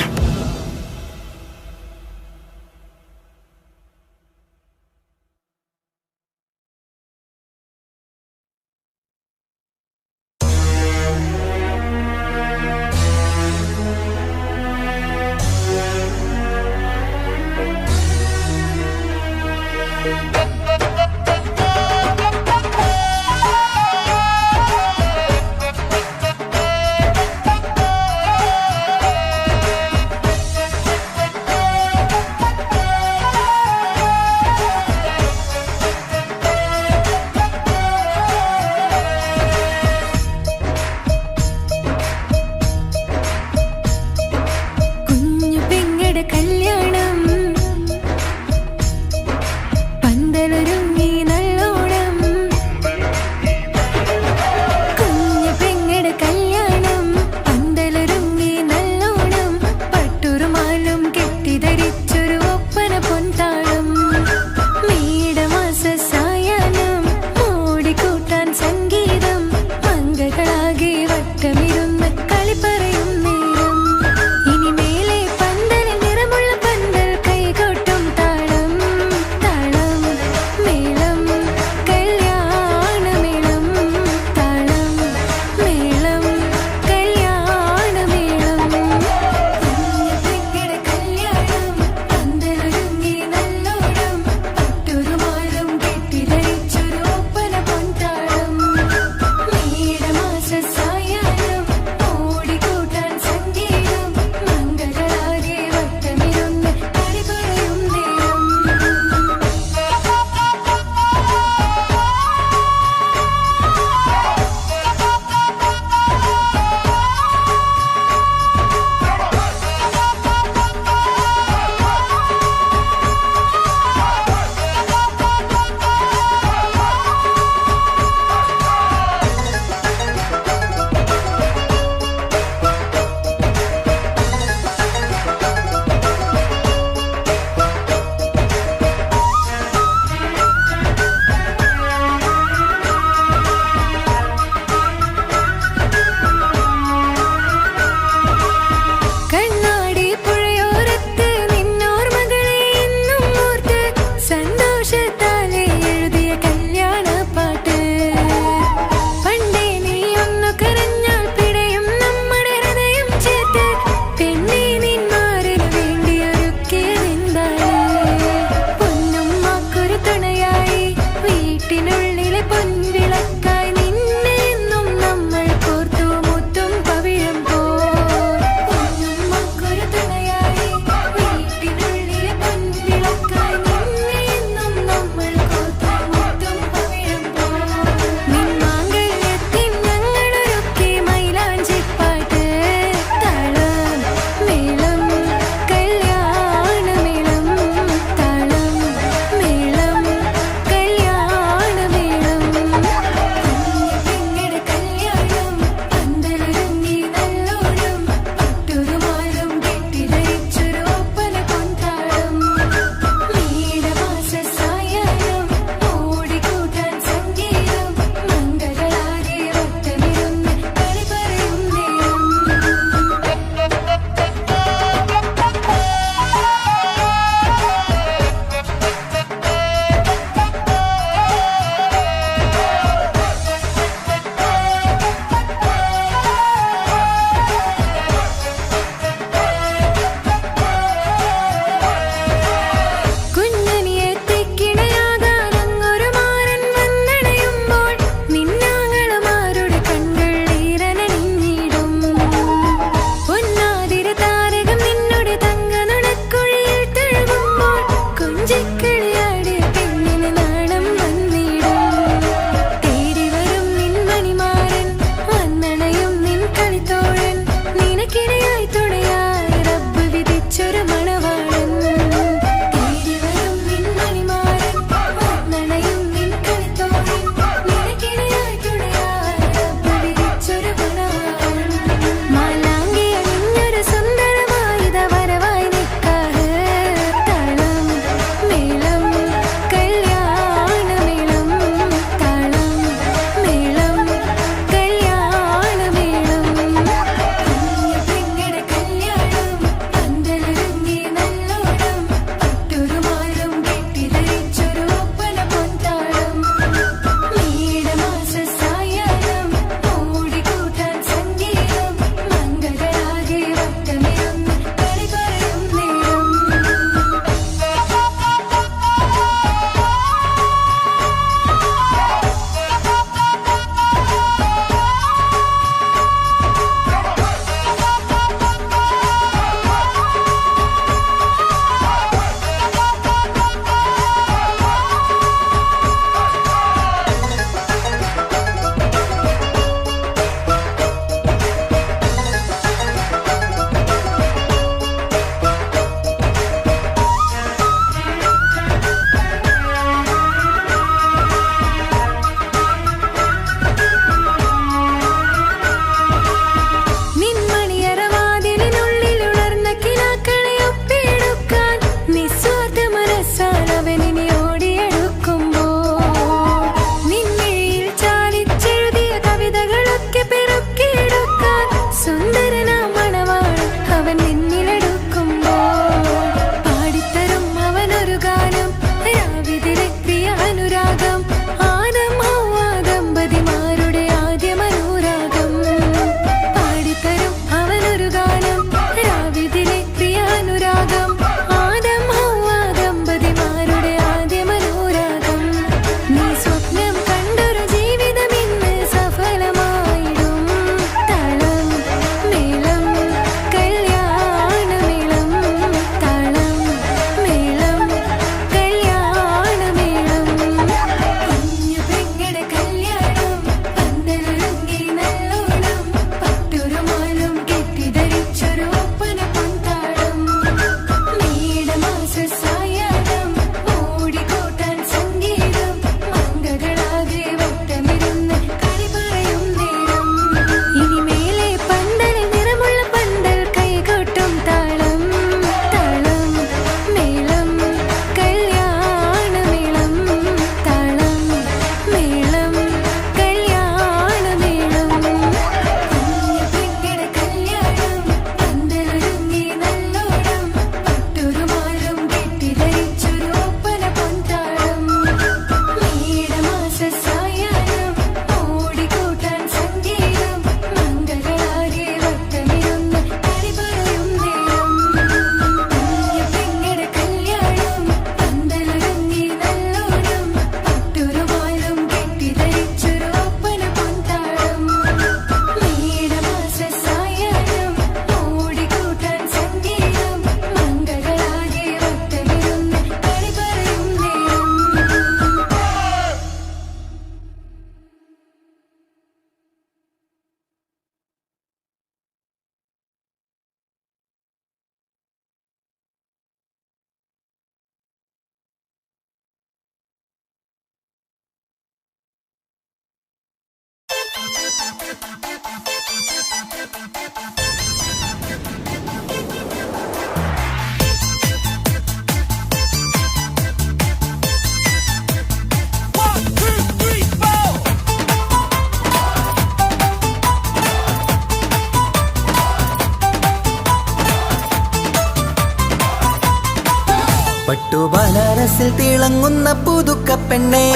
പട്ടുബനാരസിൽ തിളങ്ങുന്ന പുതുക്ക പെണ്ണെ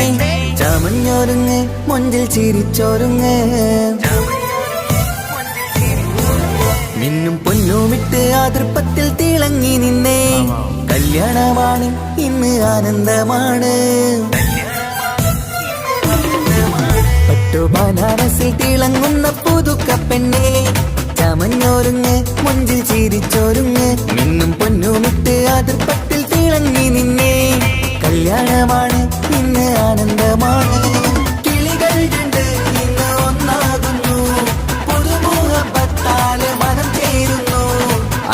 ചമഞ്ഞൊരുങ്ങ് മുഞ്ചിൽ ചിരിച്ചൊരുങ്ങ് മിന്നും പൊന്നുമിട്ട് ആതൃപ്പത്തിൽ തിളങ്ങി നിന്നേ കല്യാണമാണ് ഇന്ന് ആനന്ദമാണ് പട്ടുബനാരസിൽ തിളങ്ങുന്ന പുതുക്ക പെണ്ണെ ചമഞ്ഞൊരുങ്ങ് മുഞ്ചിൽ ചിരിച്ചൊരുങ്ങ് മിന്നും പൊന്നുമിട്ട് ആതൃപ്പത്തിൽ തിളങ്ങി നിന്നേ കല്യാണമാണ് ഇന്ന് ആനന്ദമാണ് കിളികൾ രണ്ട് ഇന്ന് ഒന്നാകുന്നു പുതുമുഖത്താല് മനം ചേരുന്നു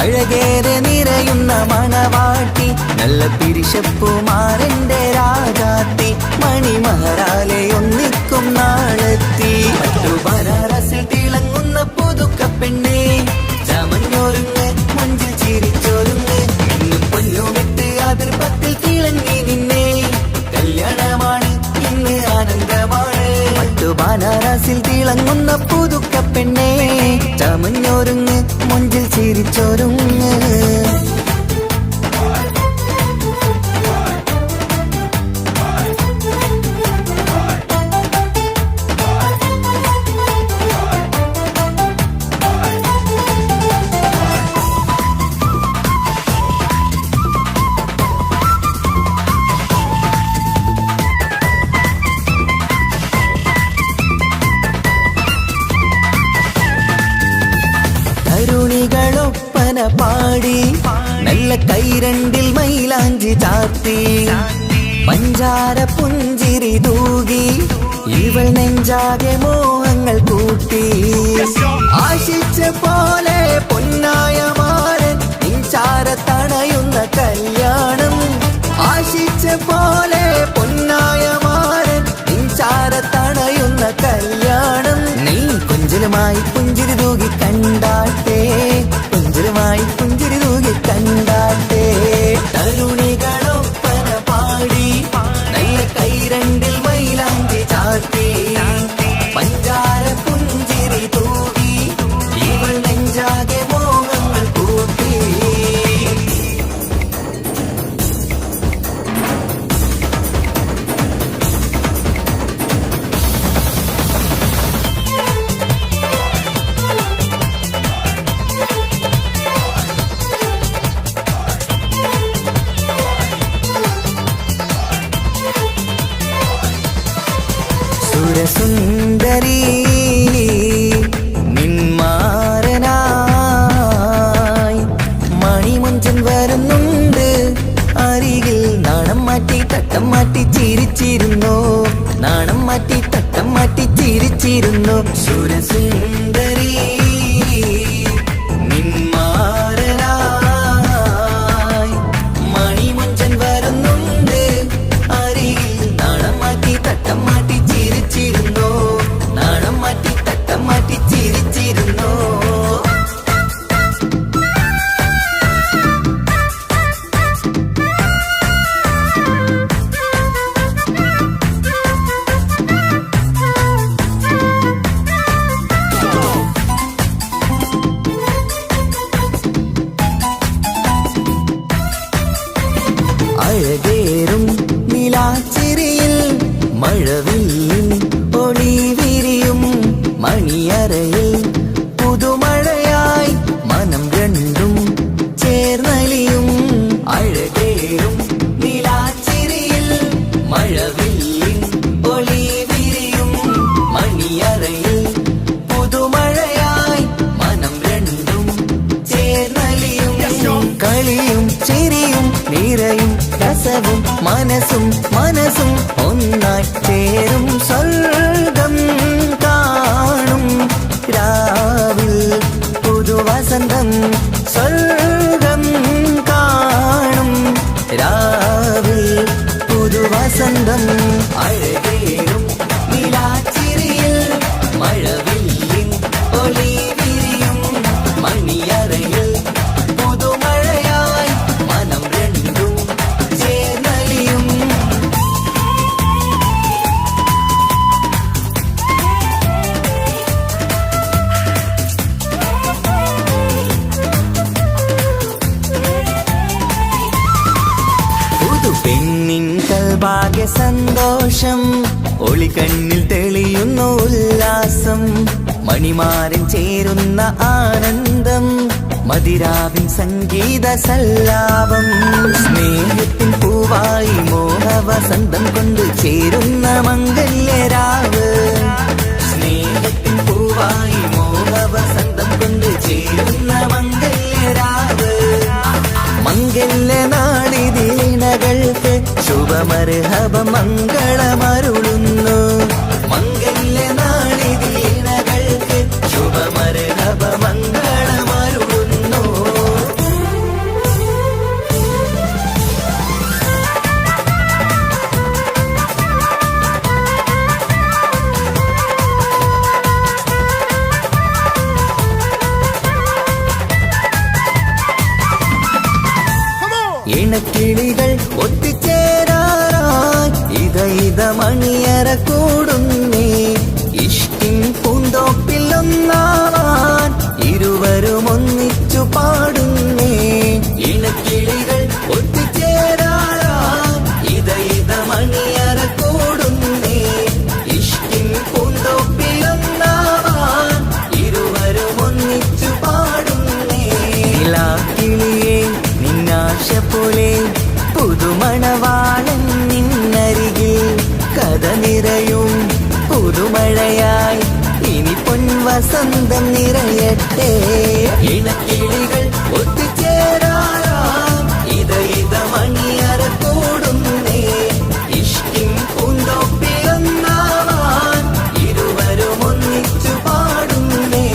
അഴകേറെ നിറയുന്ന മണവാട്ടി നല്ല പിരിശപ്പുമാരന്റെ രാജാത്തി മണിമഹരാലെ ഒന്നിക്കും നാളെത്തി പട്ടുബനാരസിൽ തിളങ്ങുന്ന പുതുക്ക പെണ്ണെ ചമഞ്ഞൊരുങ്ങ് മുഞ്ചിൽ ചിരിച്ചൊരുങ്ങ് ഇന്നും പൊന്നുമിട്ട് അതിർപ്പത്തിൽ തിളങ്ങി നിന്നേ കല്യാണമാണ് ഇന്ന് ആനന്ദമാണ് പട്ടുബനാരസിൽ തിളങ്ങുന്ന പുതുക്ക പെണ്ണെ ചമഞ്ഞൊരുങ്ങ് മുഞ്ചിൽ ചിരിച്ചൊരുങ്ങ് തരുണികളൊപ്പന പാടി നല്ല കൈരണ്ടിൽ മൈലാഞ്ചി ചാർത്തി പഞ്ചാര പുഞ്ചിരി തൂകി ഇവൾ നെഞ്ചാകെ മോഹങ്ങൾ കൂട്ടി ആശിച്ച പോലെ പൊന്നായ മാരൻ നിഞ്ചാര തണയുന്ന കല്യാണം ആശിച്ച പോലെ പൊന്നായ മാരൻ നിഞ്ചാര തണയുന്ന കല്യാണം നീ കൊഞ്ചലുമായി പുഞ്ചിരി തൂകി കണ്ടാട്ടെ കൊഞ്ചലുമായി പുഞ്ചിരി തൂകി കണ്ടാട്ടെ തരുണികളൊപ്പന പാടി നല്ല കൈരണ്ടിൽ മൈലാഞ്ചി ചാർത്തി പഞ്ചാര പുഞ്ചിരി തൂകി ഇവൾ നെഞ്ചാകെ മോഹങ്ങൾ കൂട്ടി സുരസുന്ദരി നിന്മാരനായി മണിമുഞ്ചൻ വരുന്നുണ്ട് അരികിൽ നാണം മാറ്റി തട്ടം മാറ്റി ചിരിച്ചിരുന്നു നാണം മാറ്റി തട്ടം മാറ്റി ചിരിച്ചിരുന്നു സുരസുന്ദരി നിന്മാരനായി മണിമുഞ്ചൻ വരുന്നുണ്ട് അരികിൽ നാണം മാറ്റി തട്ടം മാറ്റി ചിരിച്ചിരുന്നു നാണം മാറ്റി തട്ടം മാറ്റി ചിരിച്ചിരുന്നു അഴകേറും നിലാച്ചിരിയിൽ മഴവില്ലിൻ ഒളി വിരിയും മണിയറയിൽ പുതുമഴയായി മനം രണ്ടും ചേർന്നലിയും അഴകേറും നിലാച്ചിരിയിൽ മഴവില്ലിൻ ഒളി വിരിയും മണിയറയിൽ പുതുമഴയായി മനം രണ്ടും ചേർന്നലിയും കളിയും ചിരിയും നിറയും രസവും മനസ്സും മനസ്സും ഒന്നായി ചേരും സ്വർഗം കാണും രാവിൽ പുതുവസന്തം സ്വർഗം കാണും രാവിൽ പുതുവസന്തം അഴകേറും നിലാച്ചിരിയിൽ മഴവിൽ കണ്ണിൽ തെളിയുന്നു ഉല്ലാസം മണിമാരൻ ചേരുന്ന ആനന്ദം മതിരാവിൻ സംഗീത സല്ലാപം സ്നേഹത്തിൻ പൂവായി മോഹവസന്തം കൊണ്ട് ചേരുന്ന മംഗല്യരാവ് സ്നേഹത്തിൻ പൂവായി മോഹവസന്തം കൊണ്ട് ചേരുന്ന മംഗല്യരാവ് മംഗല്യ നാളിതീണകൾക്ക് ശുഭമർഹബ മംഗളമരുളുന്നു മംഗല്യ നാളിതീണകൾക്ക് ശുഭമർഹബ മംഗളമരുളുന്നു ഇണക്കിളികൾ ഒത്തുചേരാറായി ഇത മണിയറ കൂടുന്നേ ഇഷ്ടിൻ പൂന്തോപ്പിൽ ഒന്നാവാൻ ഇരുവരും ഒന്നിച്ചു പാടുന്നേ ഇണക്കിളികൾ ഒത്തുചേരാറായി ഇത മണിയറ കൂടുന്നേ ഇഷ്ടിൻ പൂന്തോപ്പിൽ ഒന്നാവാൻ ഇരുവരും ഒന്നിച്ചു പാടുന്നേ കിളിയേ നിന്നാശ പോലെ പുതുമണവാളൻ നിന്നരികിൽ കഥ നിറയും പുതുമഴയായി ഇനി പൊൻവസന്തം നിറയട്ടെ ഇണക്കിളികൾ ഒത്തുചേരാറാം ഇത മണിയറ കൂടുന്നേ ഇഷ്കിൻ പൂന്തോപ്പിലൊന്നാവാൻ ഇരുവരും ഒന്നിച്ചു പാടുന്നേ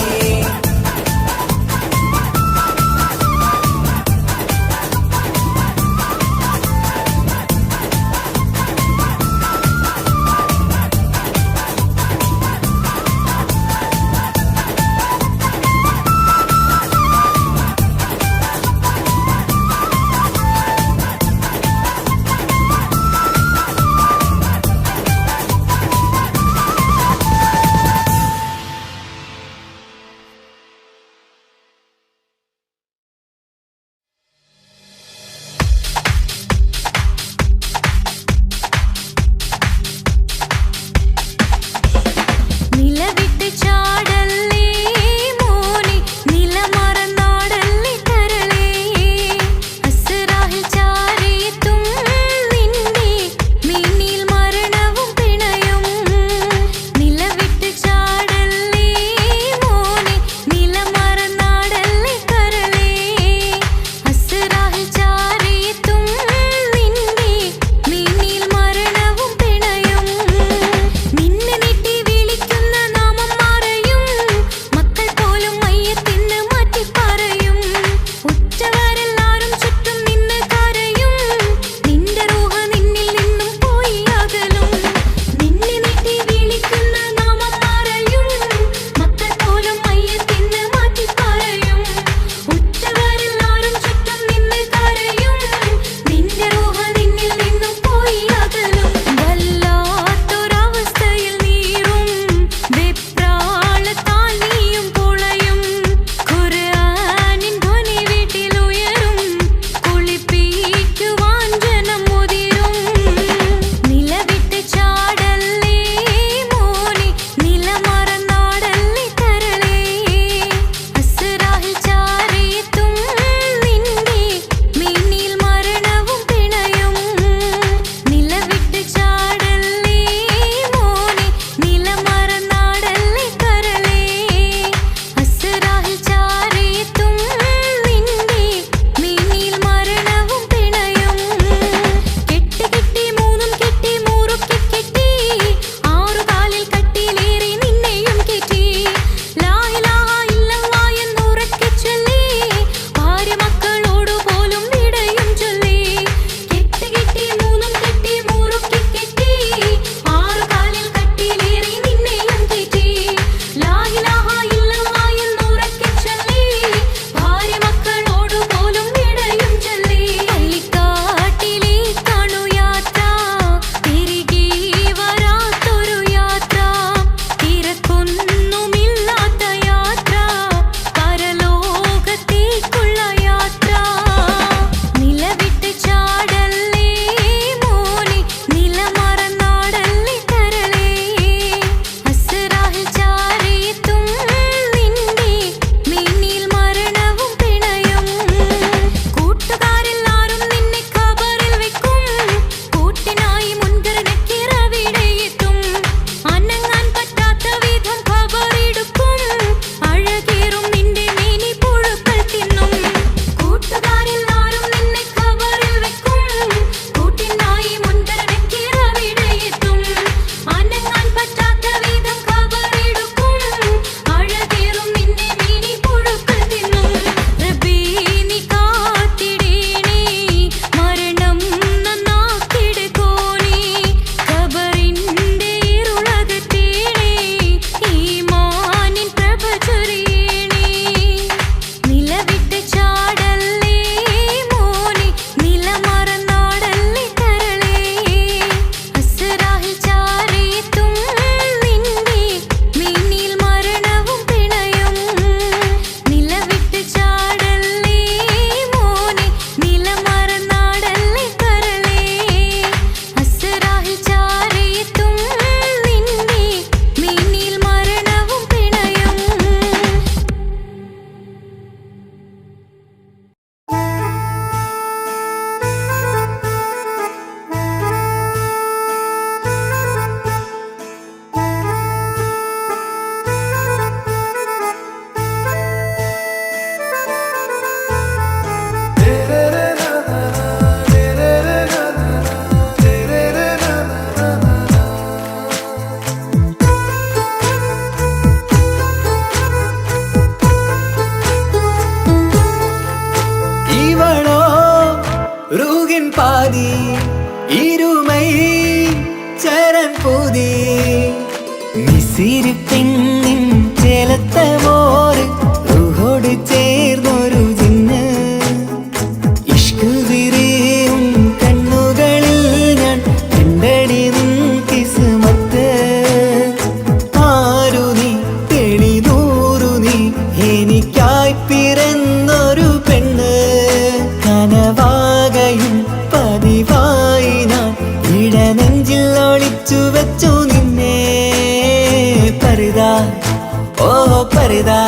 പരിതാ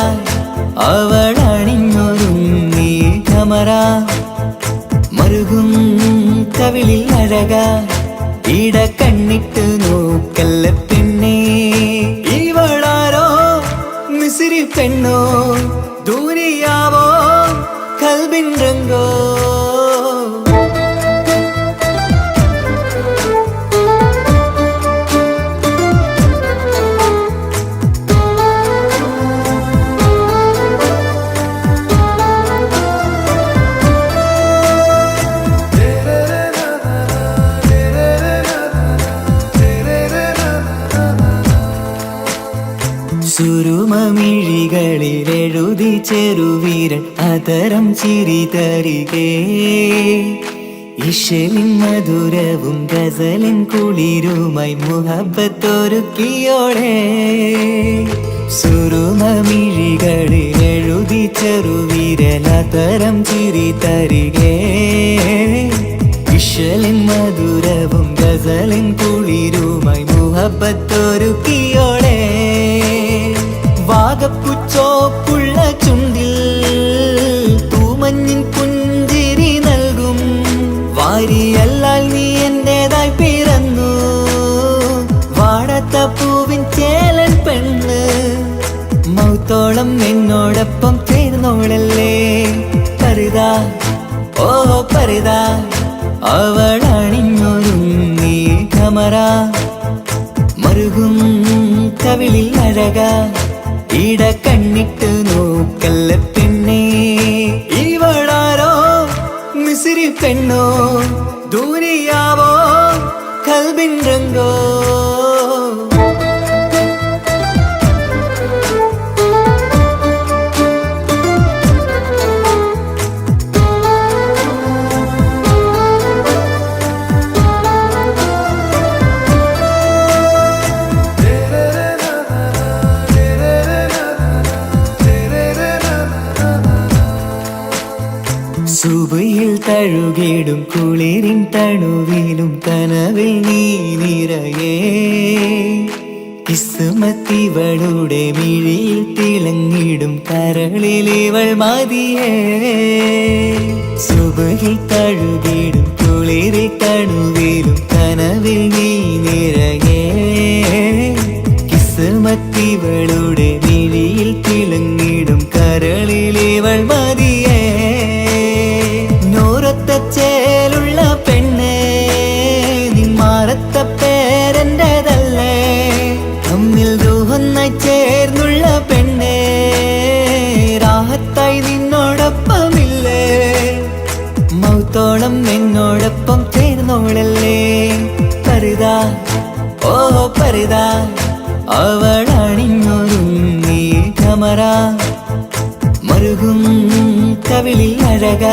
അവളണിഞ്ഞൊരുങ്ങി കമറ മറുകും കവിളിൽ അഴക ഇട കണ്ണിട്ട് നോക്കല്ല പെണ്ണേ ഇവളാരോ മിസിരി പെണ്ണോ ദൂരിയാവോ കൽബിൻ രംഗോ സുരുമമിഴികളിൽ എഴുതി ചെറുവീരൻ അതരം ചിരി തരികേ ഇശലിൻ മധുരവും ഗസലിൻ കുളിരുമായി മുഹബത്തൊരുക്കിയോടെ സുരുമമിഴികളിൽ എഴുതി ചെറുവീരൻ അതരം ചിരി തരികേ ഇശലിൻ മധുരവും ഗസലിൻ കുളിരുമായി മുഹബത്തൊരുക്കിയോടെ വാഗപ്പുച്ചോപ്പുള്ള ചുണ്ടിൽ തൂമഞ്ഞിൻ പുഞ്ചിരി നൽകും വാരിയല്ലാൽ നീ എന്റേതായി പിറന്നു വാടാത്ത പൂവിൻ ചേലൻ പെണ്ണ് മൗത്തോളം എന്നോടൊപ്പം ചേർന്നോളല്ലേ പരിതാ ഓ പരിതാ അവളണിഞ്ഞൊരുങ്ങി കമറ മറുകും കവിളിൽ അഴക ഇട കണ്ണിട്ട് നോക്കല്ല പെണ്ണേ ഇവളാരോ മിസിരി പെണ്ണോ ദൂരിയാവോ കൽബിൻ രംഗോ സുബയിൽ തഴുകിടും കുളിരിൻ തണുവിലും കനവിൽ നീ നിറയേ കിസ്മത്തിവളുടെ മിഴിയിൽ തിളങ്ങിടും കരളിലിവൾ മതിയേ സുബയിൽ തഴുകിടും കുളിരിൽ തണുവിലും കനവിൽ നീ നിറയേ കിസ്മത്തിവളുടെ മിഴിയിൽ തിളങ്ങിടും കരളിലിവൾ മതിയേ ചേലുള്ള പെണ്ണേ നിന്മാറത്ത പേരെന്റേതല്ലേ തമ്മിൽ ദൂഹന്നായി ചേർന്നുള്ള പെണ്ണേ രാഹത്തായി നിന്നോടൊപ്പമില്ലേ മൗത്തോളം എന്നോടൊപ്പം ചേർന്നോളല്ലേ പരിതാ ഓ പരിതാ അവളണിഞ്ഞൊരുങ്ങി കമറ മറുകും കവിളിൽ അഴക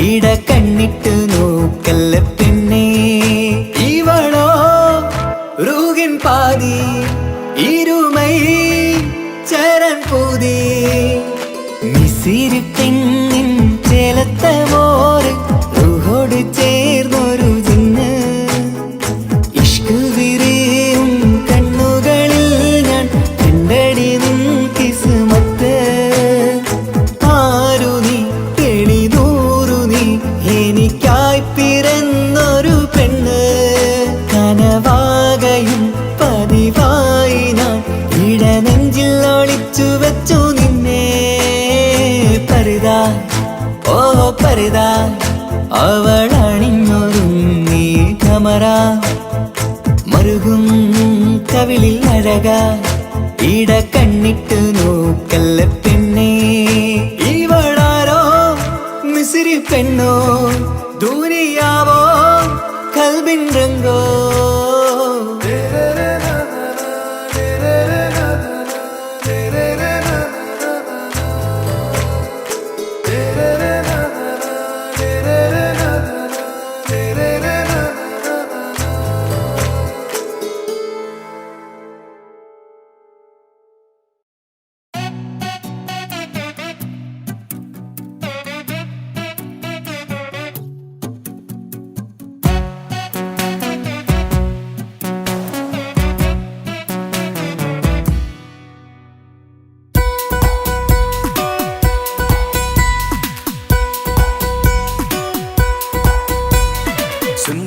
ഇട കണ്ണിട്ട് നോക്കല്ല പെണ്ണേ ഇവളോ റൂകിൻ പാതി ഇരുമൈ ചരൻ പൂതി മിസിരി പെണ്ണിൻ ചേലത്ത മോറ് റൂഹോട് ചേർന്നൊരു ജിന്ന് ഇഷ്ക് വിരിയും കണ്ണുകളിൽ ഞാൻ കണ്ടടി നിൻ കിസ്മത്ത് ആരു നീ എനിക്കായി പിറന്നൊരു പെണ്ണ് കനവാകയും പതിവായി ഞാൻ ഇടനെഞ്ചിൽ ഒളിച്ചു വെച്ചു നിന്നെ പരിതാ ഓ പരിതാ അവളണിഞ്ഞൊരുങ്ങി കമറ മറുകും കവിളിൽ അഴക ഇട കണ്ണിട്ട് നോക്കല്ല പെണ്ണേ ഇവളാരോ മിസിരി പെണ്ണോ ദൂരിയാവോ കൽബിൻ രംഗോ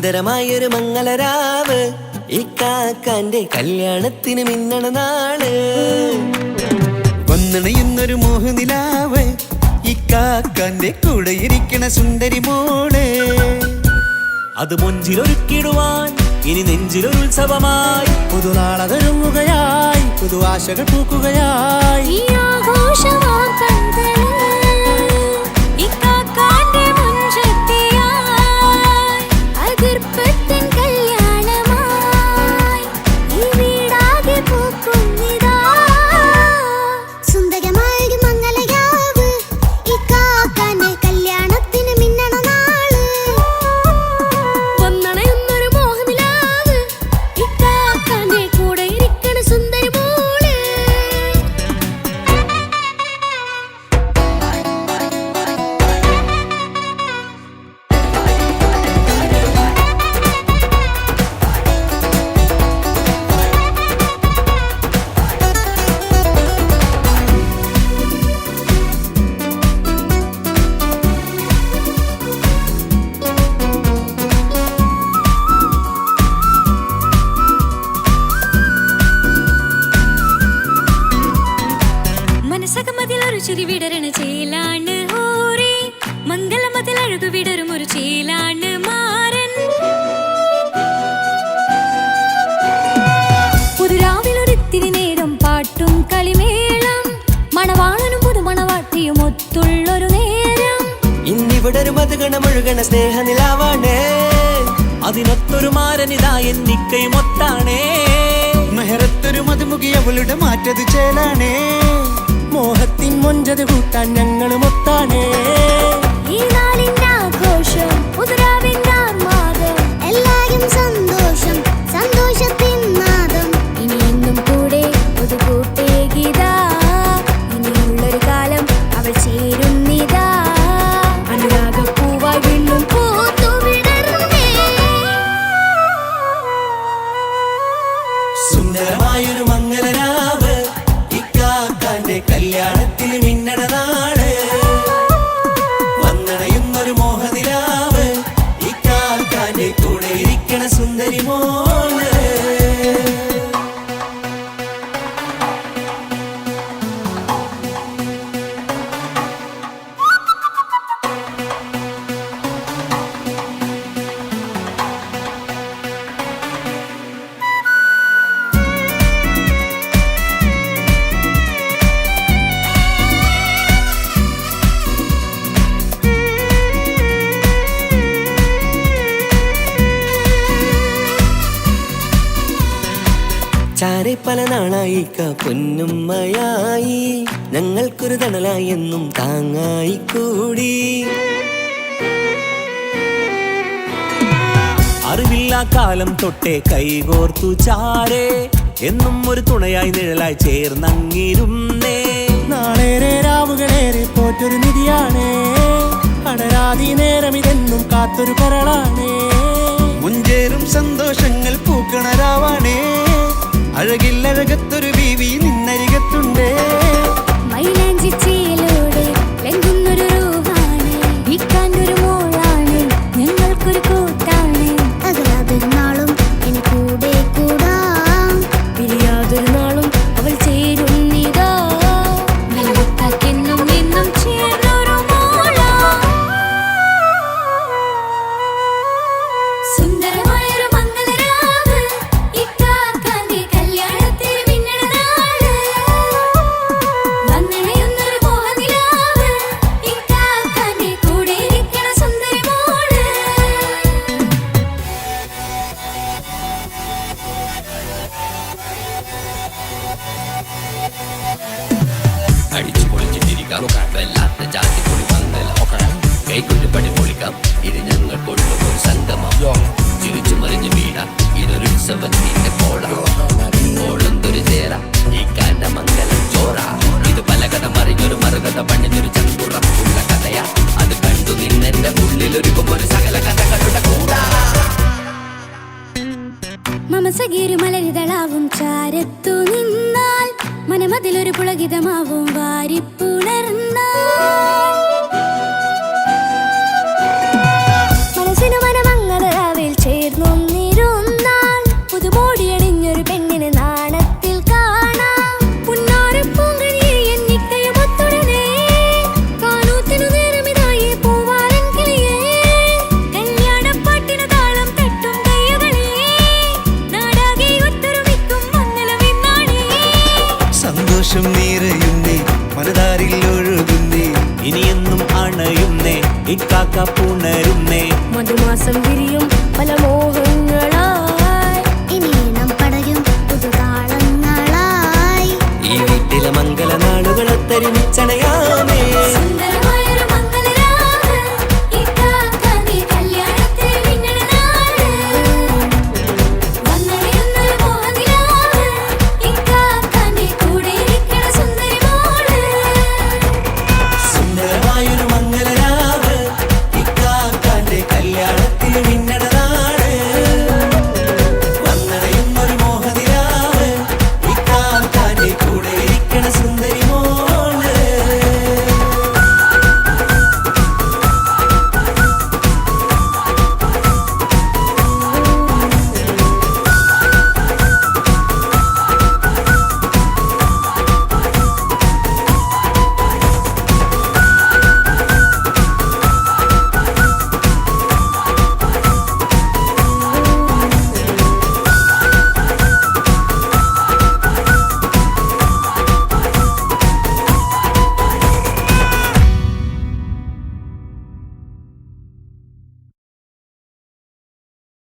സുന്ദരമായൊരു മംഗളരാവ് ഇക്കാക്കാന്റെ കല്യാണത്തിന് മിന്നണ നാള്. വന്നണയുന്നൊരു മോഹനിലാവ് ഇക്കാക്കാന്റെ കൂടെ ഇരിക്കണ സുന്ദരി മോള്. അത് മുഞ്ചിലൊരുക്കിടുവാൻ ഇനി നെഞ്ചിലൊരുത്സവമായി പുതുനാളതൊരുങ്ങുകയായി പുതുവാശകൾ പൂക്കുകയായി. ഈ ആഘോഷമാം പന്തലിൽ ഇക്കാക്കാന്റെ മുൻചെത്തിയായി അതിർപ്പത്തിൻ കല്യാണമായി ഈ വീടാകെ പൂക്കുന്നിതാ. സുന്ദരമായൊരു മംഗളരാവ് ഇക്കാക്കാന്റെ കല്യാണത്തിന് മിന്നണ നാള്. വന്നണയുന്നൊരു മോഹനിലാവ് ഇക്കാക്കാന്റെ കൂടെ ഇരിക്കണ സുന്ദരി മോള്. മനസകമതിലൊരു ചിരി വിടരണ ചേലാണ് ഹോറി മംഗളമതിൽ അഴകു വിടരും ഒരു ചേലാണ് മാരൻ. പുതുരാവിലൊരിത്തിരി നേരം പാട്ടും കളിമേളം മണവാളനും പുതുമണവാട്ടിയും ഒത്തുള്ളൊരു നേരം. ഇന്നിവിടെ ഒരു മധുഗണമൊഴുകണ സ്നേഹനിലാവാണേ. അതിനൊത്തൊരു മാരനിതാ എന്നിക്കയും ഒത്താണേ. മെഹറത്തൊരു മധുമുഖി അവളുടെ മാറ്റത് ചേലാണേ. മോഹത്തിൻ മൊഞ്ചത് കൂട്ടാൻ ഞങ്ങളും ഒത്താണേ. ഈ നാളിന്റെ ആഘോഷം പുതുരാവിന്റെ ആർമാദം എല്ലാരും സന്തോഷം സന്തോഷത്തിൻ നാദം. ഇനി എന്നും കൂടെ പുതുകൂട്ടേ ഗീതാ ഇനിയുള്ളൊരു കാലം അവൾ ചേരുന്നിതാ. അനുരാഗപ്പൂവായി വീണ്ടും പൂത്തു വിടർന്നേ. സുന്ദരമായൊരു മംഗളരാവ് ഇക്കാക്കാന്റെ കല്യാണത്തിന് മിന്നണ നാള്. വന്നണയുന്നൊരു മോഹനിലാവ് ഇക്കാക്കാന്റെ കൂടെ ഇരിക്കണ സുന്ദരി മോള്. ചാരെ പല നാളായി പൊന്നുമ്മയായി ഞങ്ങൾക്കൊരു തണലായി എന്നും താങ്ങായി കൂടി. അറിവില്ലാ കാലം തൊട്ടേ കൈകോർത്തു ചാരേ എന്നും ഒരു തുണയായി നിഴലായി ചേർന്നങ്ങിരുന്നേ. നാളേറെ രാവുകളേറെ പോറ്റൊരു നിധിയാണേ. അടരാതി നേരം ഇതെന്നും കാത്തൊരു കരളാണേ. മുഞ്ചേറും സന്തോഷങ്ങൾ പൂക്കണരാവാണേ. അഴകില്ലഴകത്തൊരു ബീവി നിന്നരികത്തുണ്ടേ. മൈലാഞ്ചി ചേലോടെ ലംഘുന്നൊരു രൂപാണ് ഇക്കാന്റൊരു മോളാണ് ഞങ്ങൾക്കൊരു കൂട്ടാണ്. അകലാതൊരു നാളും ഇനി കൂടെ കൂടാം പിരിയാതൊരു നാളും അവൾ ചേരുന്നിതാ. നൽകത്താക്കെന്നും എന്നും ചേർന്നൊരു മോളാ. സുന്ദരമായൊരു മംഗളരാവ് ഇക്കാക്കാന്റെ കല്യാണത്തിന് മിന്നണ നാള്. വന്നണയുന്നൊരു മോഹനിലാവ് ഇക്കാക്കാന്റെ കൂടെ ഇരിക്കണ സുന്ദരി മോള്. അടിച്ചു പൊളിച്ചിട്ടിരിക്കാം വല്ലാത്ത ജാതി പൊളി മംഗലം. കൈകൊണ്ട് പണി പൊളിക്കാം ഇത് ഞങ്ങൾ കൊണ്ടുപോയി സംഗമം. ചിരിച്ചു മറിഞ്ഞ് വീടാം ഇതൊരു ഉത്സവത്തിന്റെ കോളം. ഓളന്തൊരു ചേര ഈ കാന്റെ മംഗലം ചോറ. ഇത് പലകഥ മറിഞ്ഞൊരു മറുകഥ പണിഞ്ഞൊരു ചങ്കുറപ്പുള്ള കഥയാ. അത് കണ്ടു നിന്നെന്റെ ഉള്ളിലൊരുക്കും ഒരു സകല കഥകളുടെ കൂടാ. മമസഗീരു മലരിതളാവും ചാരത്തു നിന്നാൽ മനമതിലൊരു പുളകിതമാവും വാരിപ്പുണർന്നാൽ. മനസ്സിനു മനമംഗളരാവിൽ നിറയുന്നേ മനതാരിൽ ഒഴുകുന്നേ ഇനിയെന്നും അണയുന്നേ ഇക്കാക്ക പുണരുന്നേ മധുമാസം വിരിയും പല മോഹങ്ങളായി ഇനി നാം പടരും പുതുതാളങ്ങളായി ഈ വീട്ടിലെ മംഗളനാളുകളൊത്തരിച്ചണയാമേ